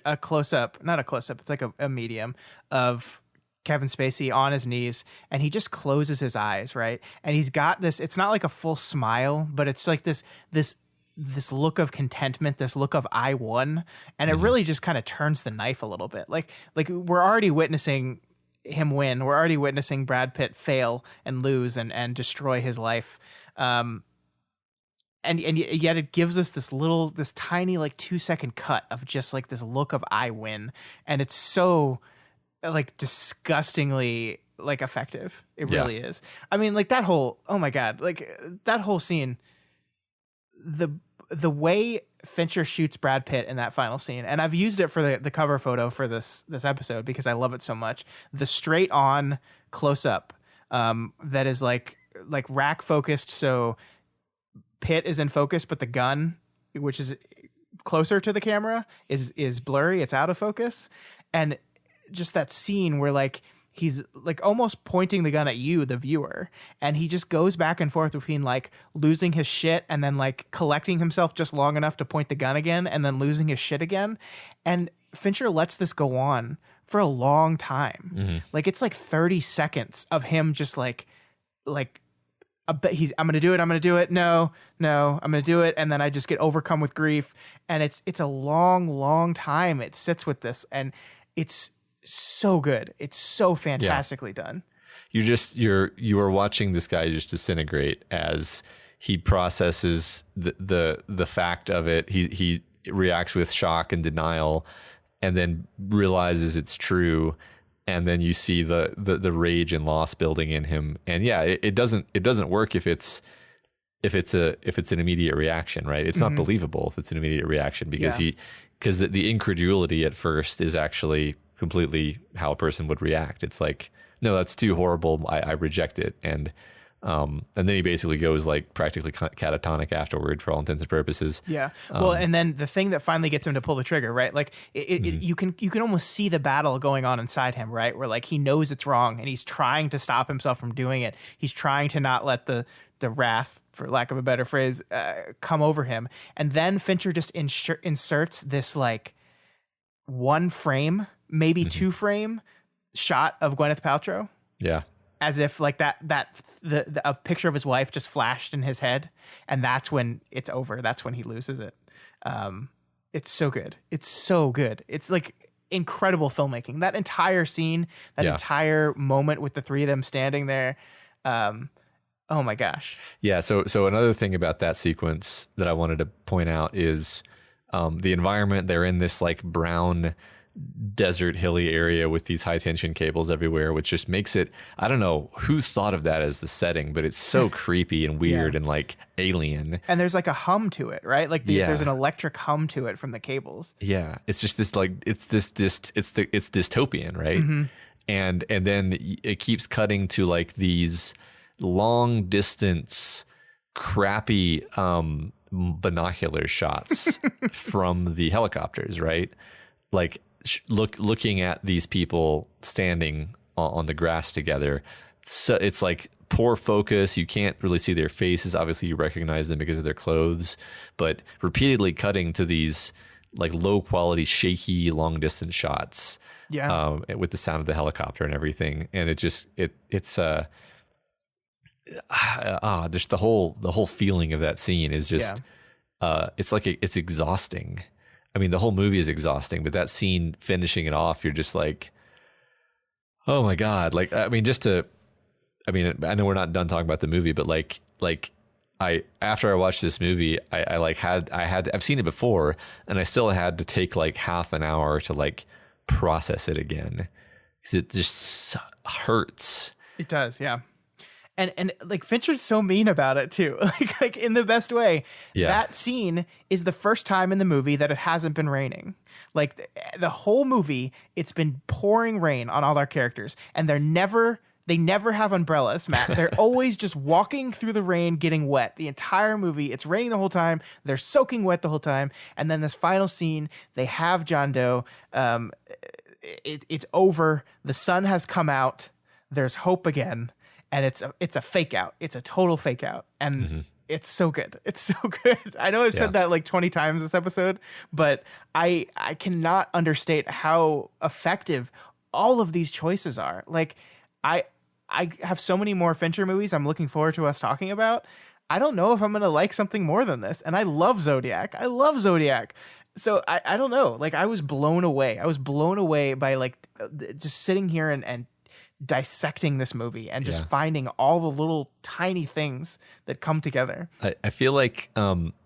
a close-up, not a close-up, it's like a medium of Kevin Spacey on his knees, and he just closes his eyes, right? And he's got this, it's not like a full smile, but it's like this look of contentment, this look of I won, and it really just kind of turns the knife a little bit. Like we're already witnessing him win. We're already witnessing Brad Pitt fail and lose and destroy his life. And yet it gives us this tiny like 2-second cut of just like this look of I win, and it's so like disgustingly like effective. It really is. I mean, like that whole that whole scene, the way Fincher shoots Brad Pitt in that final scene, and I've used it for the cover photo for this episode because I love it so much. The straight on close up that is like rack focused, so Pitt is in focus, but the gun, which is closer to the camera, is blurry. It's out of focus. And just that scene where like he's like almost pointing the gun at you, the viewer, and he just goes back and forth between like losing his shit and then like collecting himself just long enough to point the gun again and then losing his shit again. And Fincher lets this go on for a long time. Mm-hmm. Like it's like 30 seconds of him just like I'm gonna do it. No, I'm gonna do it, and then I just get overcome with grief, and it's a long time it sits with this, and it's so good. It's so fantastically done. You are watching this guy just disintegrate as he processes the fact of it. He reacts with shock and denial, and then realizes it's true. And then you see the rage and loss building in him, and it doesn't work if it's an immediate reaction, right? It's not believable if it's an immediate reaction because the incredulity at first is actually completely how a person would react. It's like, no, that's too horrible. I reject it, and then he basically goes like practically catatonic afterward for all intents and purposes. Yeah. Well, and then the thing that finally gets him to pull the trigger, right? Like you can almost see the battle going on inside him, right? Where like he knows it's wrong and he's trying to stop himself from doing it. He's trying to not let the wrath, for lack of a better phrase, come over him. And then Fincher just inserts this like 1 frame, maybe 2 frame shot of Gwyneth Paltrow. Yeah. As if like a picture of his wife just flashed in his head, and that's when it's over. That's when he loses it. It's so good. It's so good. It's like incredible filmmaking. That entire scene, that entire moment with the 3 of them standing there. Oh my gosh. Yeah. So another thing about that sequence that I wanted to point out is the environment. They're in this like brown desert hilly area with these high tension cables everywhere, which just makes it, I don't know who thought of that as the setting, but it's so creepy and weird and like alien. And there's like a hum to it, right? Like there's an electric hum to it from the cables. Yeah. It's just this like, it's dystopian, right? Mm-hmm. and then it keeps cutting to like these long distance crappy binocular shots from the helicopters, right? Like looking at these people standing on the grass together. So it's like poor focus. You can't really see their faces. Obviously you recognize them because of their clothes, but repeatedly cutting to these like low quality, shaky, long distance shots. Yeah. With the sound of the helicopter and everything. And it's just the whole feeling of that scene is just, it's like, it's exhausting. I mean, the whole movie is exhausting, but that scene finishing it off, you're just like, oh my God. Like, I mean, I know we're not done talking about the movie, but after I watched this movie, I've seen it before and I still had to take like half an hour to like process it again. 'Cause it just hurts. It does. Yeah. And like Fincher's so mean about it too, like in the best way. Yeah. That scene is the first time in the movie that it hasn't been raining. Like the whole movie, it's been pouring rain on all our characters, and they never have umbrellas, Matt. They're always just walking through the rain, getting wet. The entire movie, it's raining the whole time. They're soaking wet the whole time. And then this final scene, they have John Doe. It's over. The sun has come out. There's hope again. And it's a fake out. It's a total fake out. And it's so good. It's so good. I know I've said that like 20 times this episode, but I cannot understate how effective all of these choices are. Like I have so many more Fincher movies I'm looking forward to us talking about. I don't know if I'm going to like something more than this. And I love Zodiac. So I don't know. Like I was blown away. I was blown away by like just sitting here and dissecting this movie and just finding all the little tiny things that come together. I feel like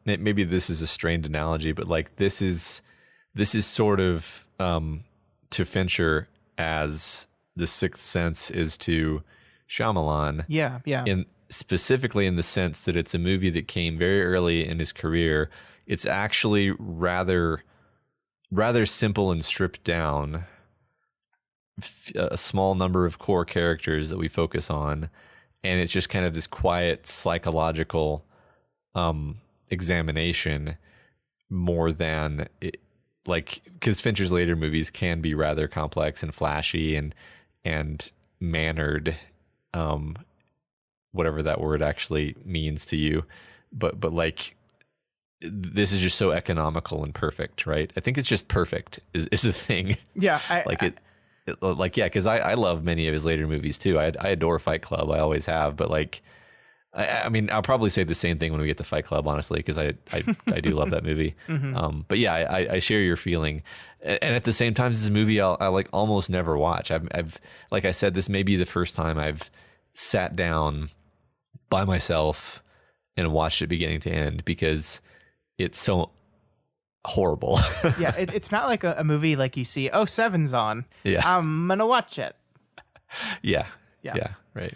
maybe this is a strained analogy, but like this is sort of to Fincher as The Sixth Sense is to Shyamalan. Yeah. Specifically in the sense that it's a movie that came very early in his career. It's actually rather simple and stripped down. A small number of core characters that we focus on, and it's just kind of this quiet psychological examination more than like, because Fincher's later movies can be rather complex and flashy and mannered, whatever that word actually means to you, but like this is just so economical and perfect, right? I think it's just perfect is the thing. Yeah, because I love many of his later movies too. I adore Fight Club. I always have. But like, I mean, I'll probably say the same thing when we get to Fight Club, honestly, because I do love that movie. But yeah, I share your feeling. And at the same time, this is a movie I like almost never watch. I've like I said, this may be the first time I've sat down by myself and watched it beginning to end because it's so horrible. Yeah, it's not like a movie like you see, oh, Seven's on. Yeah. I'm going to watch it. Yeah, right.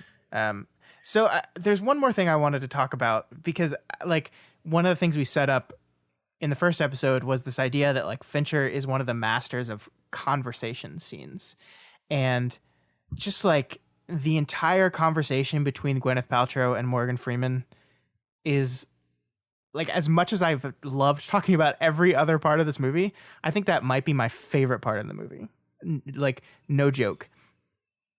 So there's one more thing I wanted to talk about because like one of the things we set up in the first episode was this idea that like Fincher is one of the masters of conversation scenes. And just like the entire conversation between Gwyneth Paltrow and Morgan Freeman is like, as much as I've loved talking about every other part of this movie, I think that might be my favorite part of the movie. Like, no joke.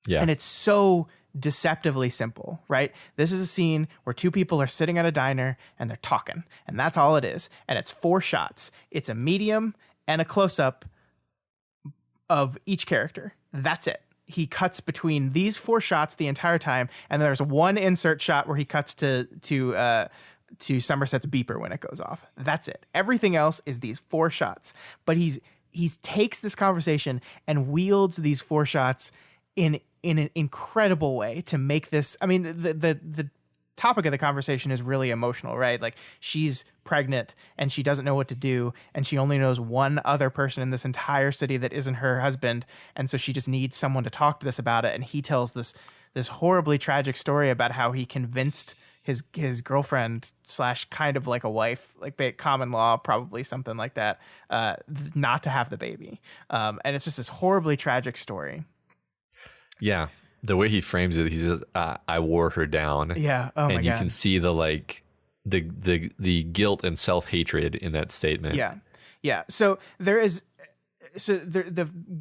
Yeah. And it's so deceptively simple, right? This is a scene where two people are sitting at a diner and they're talking, and that's all it is. And it's 4 shots. It's a medium and a close-up of each character. That's it. He cuts between these 4 shots the entire time, and there's one insert shot where he cuts to Somerset's beeper when it goes off. That's it. Everything else is these 4 shots. But he takes this conversation and wields these 4 shots in an incredible way to make this. I mean, the topic of the conversation is really emotional, right? Like, she's pregnant and she doesn't know what to do, and she only knows one other person in this entire city that isn't her husband, and so she just needs someone to talk to this about it. And he tells this horribly tragic story about how he convinced his girlfriend / kind of like a wife, like common law, probably something like that, not to have the baby. And it's just this horribly tragic story. Yeah. The way he frames it, he says, I wore her down. Yeah. Oh my And you God. can see the guilt and self-hatred in that statement. Yeah. Yeah. So there is,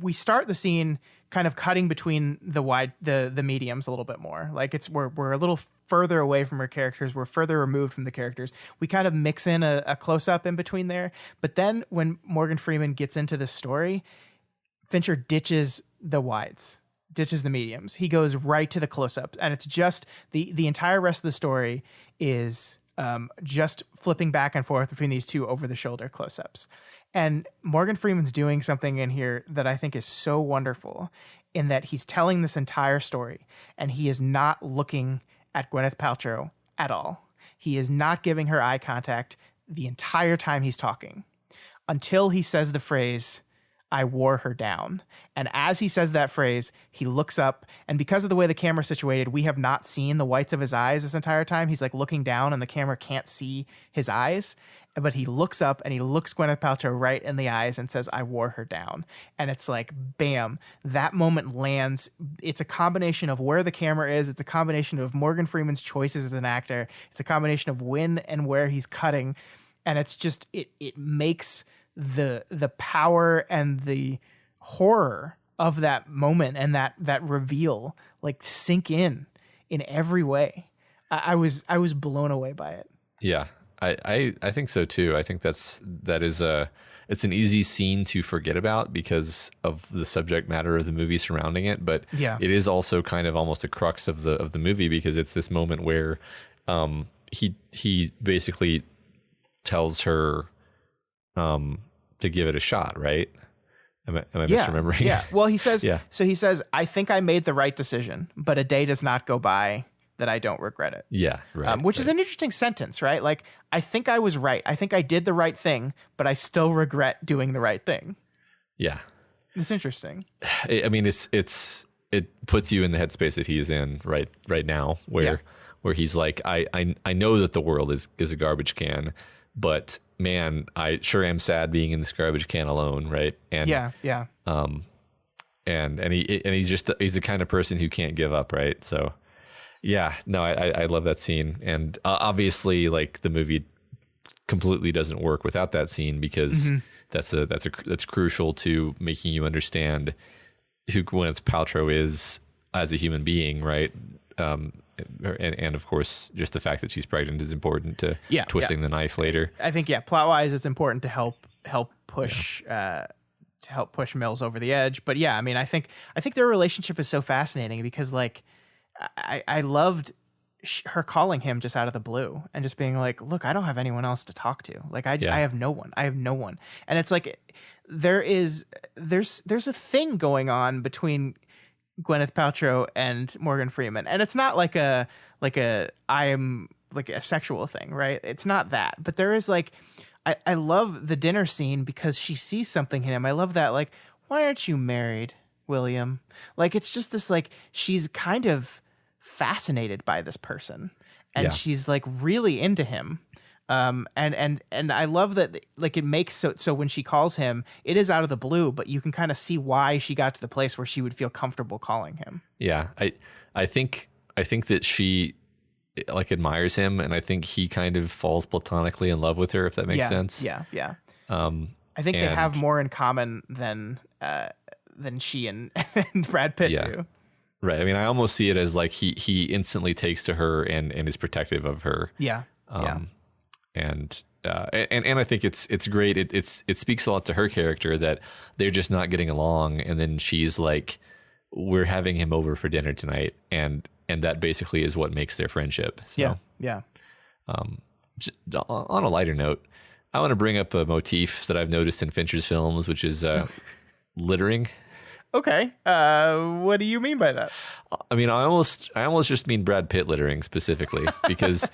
we start the scene kind of cutting between the mediums a little bit more. Like we're a little further away from our characters. We're further removed from the characters. We kind of mix in a close up in between there. But then when Morgan Freeman gets into the story, Fincher ditches the wides, ditches the mediums. He goes right to the close ups, and it's just the entire rest of the story is just flipping back and forth between these two over the shoulder close ups. And Morgan Freeman's doing something in here that I think is so wonderful, in that he's telling this entire story and he is not looking at Gwyneth Paltrow at all. He is not giving her eye contact the entire time he's talking until he says the phrase, I wore her down. And as he says that phrase, he looks up, and because of the way the camera's situated, we have not seen the whites of his eyes this entire time. He's like looking down and the camera can't see his eyes. But he looks up and he looks Gwyneth Paltrow right in the eyes and says, I wore her down. And it's like, bam, that moment lands. It's a combination of where the camera is. It's a combination of Morgan Freeman's choices as an actor. It's a combination of when and where he's cutting. And it's just, it makes the power and the horror of that moment and that reveal like sink in every way. I was blown away by it. Yeah. I think so too. I think it's an easy scene to forget about because of the subject matter of the movie surrounding it. But yeah, it is also kind of almost a crux of the movie, because it's this moment where he basically tells her to give it a shot, right? Am I misremembering? Yeah. Well, he says, yeah. So he says, I think I made the right decision, but a day does not go by that I don't regret it. Yeah. Right. Which is an interesting sentence, right? Like, I think I was right. I think I did the right thing, but I still regret doing the right thing. Yeah. It's interesting. I mean, it puts you in the headspace that he is in right now, where he's like, I know that the world is a garbage can, but man, I sure am sad being in this garbage can alone, right? And yeah. And he's the kind of person who can't give up, right? So yeah, no, I love that scene, and obviously, like, the movie completely doesn't work without that scene, because that's crucial to making you understand who Gwyneth Paltrow is as a human being, right? And of course, just the fact that she's pregnant is important to twisting the knife later. I think plot wise, it's important to help push Mills over the edge. But yeah, I mean, I think their relationship is so fascinating because, like, I loved her calling him just out of the blue and just being like, look, I don't have anyone else to talk to. Like, I have no one. And it's like, there's a thing going on between Gwyneth Paltrow and Morgan Freeman. And it's not like a sexual thing, right? It's not that, but there is, like, I love the dinner scene because she sees something in him. I love that. Like, why aren't you married, William? Like, it's just this, like, she's kind of fascinated by this person and she's like really into him. And I love that, like, it makes so when she calls him, it is out of the blue, but you can kind of see why she got to the place where she would feel comfortable calling him. Yeah. I think that she, like, admires him, and I think he kind of falls platonically in love with her, if that makes sense. Yeah. I think they have more in common than she and Brad Pitt do. Right. I mean, I almost see it as like he instantly takes to her and is protective of her. Yeah. And I think it's great. It speaks a lot to her character that they're just not getting along, and then she's like, we're having him over for dinner tonight, and that basically is what makes their friendship. So, yeah. On a lighter note, I want to bring up a motif that I've noticed in Fincher's films, which is littering. Okay. What do you mean by that? I mean, I almost just mean Brad Pitt littering specifically because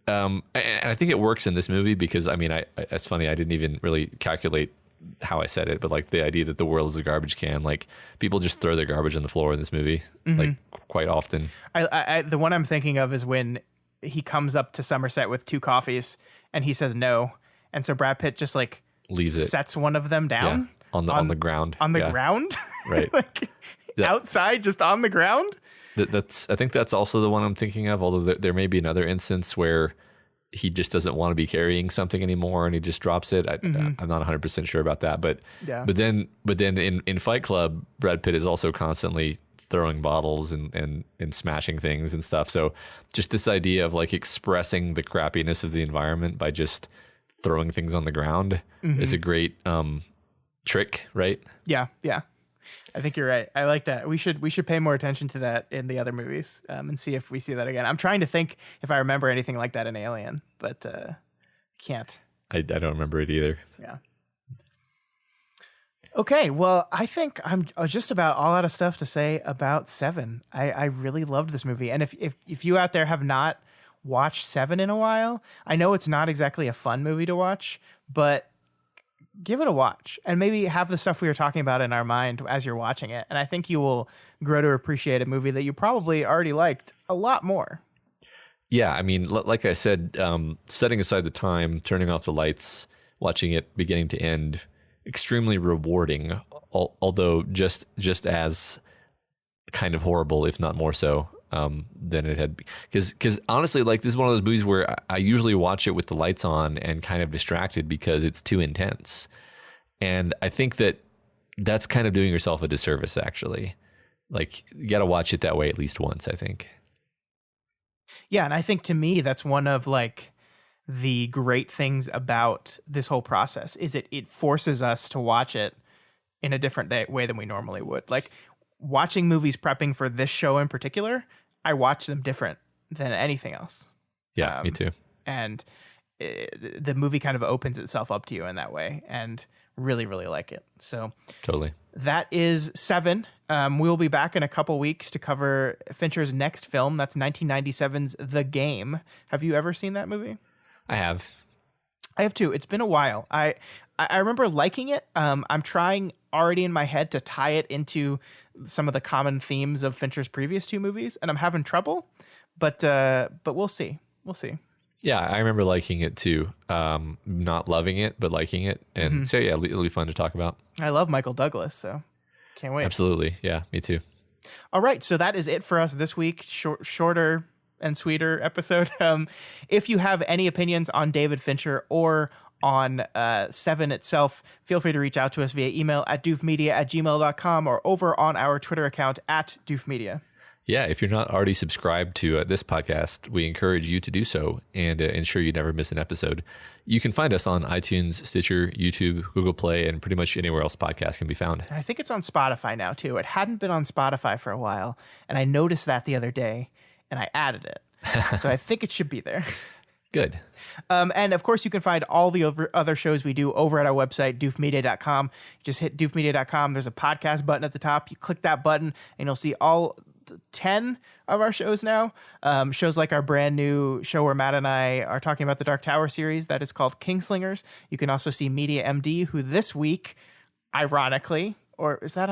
and I think it works in this movie because, I mean, it's funny, I didn't even really calculate how I said it, but, like, the idea that the world is a garbage can, like, people just throw their garbage on the floor in this movie, like, quite often. I the one I'm thinking of is when he comes up to Somerset with 2 coffees and he says no, and so Brad Pitt just, like, leaves it, sets one of them down. On the ground. On the ground? Right. Like, outside, just on the ground. I think that's also the one I'm thinking of. Although there may be another instance where he just doesn't want to be carrying something anymore and he just drops it. I'm not 100% sure about that, but then in Fight Club, Brad Pitt is also constantly throwing bottles and smashing things and stuff. So just this idea of like expressing the crappiness of the environment by just throwing things on the ground is a great trick, right? Yeah. I think you're right. I like that. We should pay more attention to that in the other movies and see if we see that again. I'm trying to think if I remember anything like that in Alien, but can't. I don't remember it either. Yeah. Okay, well, I think I'm just about all out of stuff to say about Seven. I really loved this movie, and if you out there have not watched Seven in a while, I know it's not exactly a fun movie to watch, but give it a watch and maybe have the stuff we were talking about in our mind as you're watching it. And I think you will grow to appreciate a movie that you probably already liked a lot more. Yeah, I mean, like I said, setting aside the time, turning off the lights, watching it beginning to end, extremely rewarding, although just as kind of horrible, if not more so, than it had. Because honestly, like, this is one of those movies where I usually watch it with the lights on and kind of distracted because it's too intense. And I think that's kind of doing yourself a disservice, actually. Like, you got to watch it that way at least once, I think. Yeah, and I think to me, that's one of, like, the great things about this whole process is it forces us to watch it in a different way than we normally would. Like, watching movies prepping for this show in particular, I watch them different than anything else. Yeah, me too. And the movie kind of opens itself up to you in that way, and really, really like it. So totally. That is Seven. We'll be back in a couple weeks to cover Fincher's next film. That's 1997's The Game. Have you ever seen that movie? I have. I have too. It's been a while. I remember liking it. I'm trying already in my head to tie it into some of the common themes of Fincher's previous two movies, and I'm having trouble. But we'll see. We'll see. Yeah, I remember liking it too. Not loving it, but liking it. And so, yeah, it'll be fun to talk about. I love Michael Douglas, so can't wait. Absolutely. Yeah, me too. All right, so that is it for us this week. Shorter and sweeter episode. If you have any opinions on David Fincher or on Seven itself, feel free to reach out to us via email at doofmedia@gmail.com or over on our Twitter account at doofmedia. Yeah, if you're not already subscribed to this podcast, we encourage you to do so and ensure you never miss an episode. You can find us on iTunes, Stitcher, YouTube, Google Play, and pretty much anywhere else podcasts can be found. I think it's on Spotify now, too. It hadn't been on Spotify for a while, and I noticed that the other day, and I added it. So I think it should be there. Good. And of course, you can find all the other shows we do over at our website, doofmedia.com. Just hit doofmedia.com. There's a podcast button at the top. You click that button, and you'll see all 10 of our shows now. Shows like our brand new show where Matt and I are talking about the Dark Tower series that is called Kingslingers. You can also see Media MD, who this week, ironically, or is that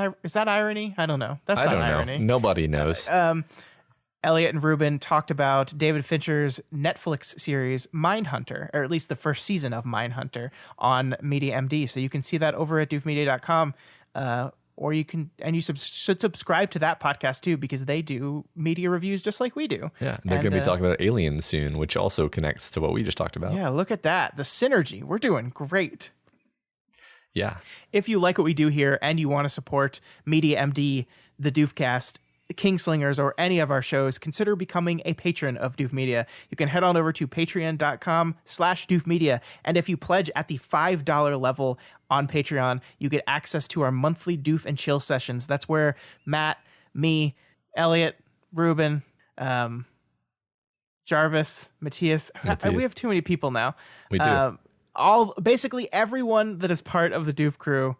irony? I don't know. That's not irony. Nobody knows. Elliot and Ruben talked about David Fincher's Netflix series Mindhunter, or at least the first season of Mindhunter on Media MD. So you can see that over at doofmedia.com. Or you can, and you should subscribe to that podcast too, because they do media reviews just like we do. Yeah, they're going to be talking about Aliens soon, which also connects to what we just talked about. Yeah, look at that. The synergy. We're doing great. Yeah. If you like what we do here and you want to support Media MD, the Doofcast, Kingslingers, or any of our shows, consider becoming a patron of Doof Media. You can head on over to patreon.com/Doof Media. And if you pledge at the $5 level on Patreon, you get access to our monthly Doof and Chill sessions. That's where Matt, me, Elliot, Ruben, Jarvis, Matthias, we have too many people now. We do. Basically everyone that is part of the Doof crew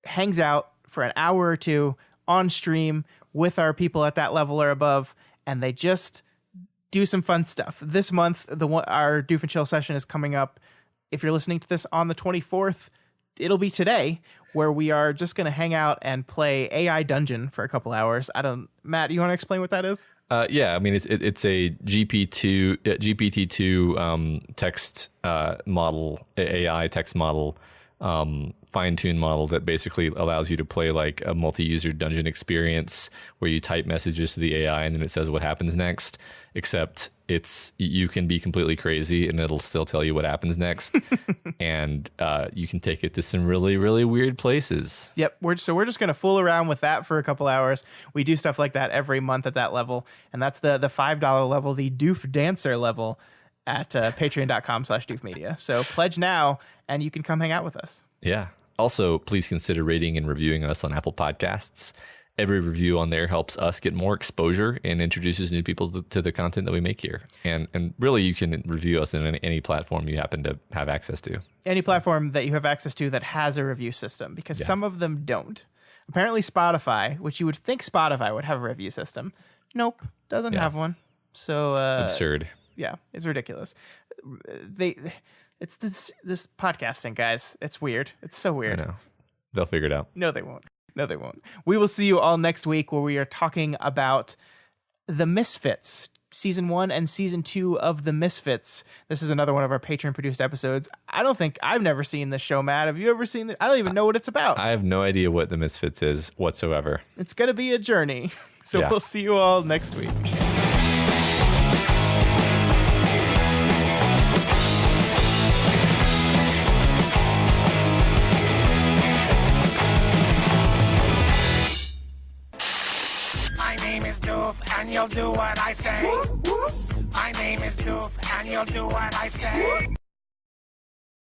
hangs out for an hour or two on stream with our people at that level or above, and they just do some fun stuff. This month, our Doof and Chill session is coming up. If you're listening to this on the 24th, it'll be today, where we are just going to hang out and play AI Dungeon for a couple hours. Matt, you want to explain what that is? Yeah, I mean, it's a GPT-2 text model, AI text model fine-tuned model that basically allows you to play like a multi-user dungeon experience where you type messages to the AI and then it says what happens next, except you can be completely crazy and it'll still tell you what happens next. And you can take it to some really, really weird places. Yep. We're just going to fool around with that for a couple hours. We do stuff like that every month at that level. And that's the $5 level, the Doof Dancer level at patreon.com/doofmedia. So pledge now and you can come hang out with us. Yeah. Also, please consider rating and reviewing us on Apple Podcasts. Every review on there helps us get more exposure and introduces new people to the content that we make here. And really, you can review us in any platform you happen to have access to. Any platform that you have access to that has a review system, because some of them don't. Apparently Spotify, which you would think Spotify would have a review system. Nope, doesn't have one. So absurd. Yeah, it's ridiculous. It's this podcasting, guys. It's weird. It's so weird. I know. They'll figure it out. No, they won't. No, they won't. We will see you all next week where we are talking about The Misfits, season 1 and season 2 of The Misfits. This is another one of our Patreon-produced episodes. I've never seen this show, Matt. Have you ever seen it? I don't even know what it's about. I have no idea what The Misfits is whatsoever. It's going to be a journey. So we'll see you all next week. And you'll do what I say. My name is Doof, and you'll do what I say.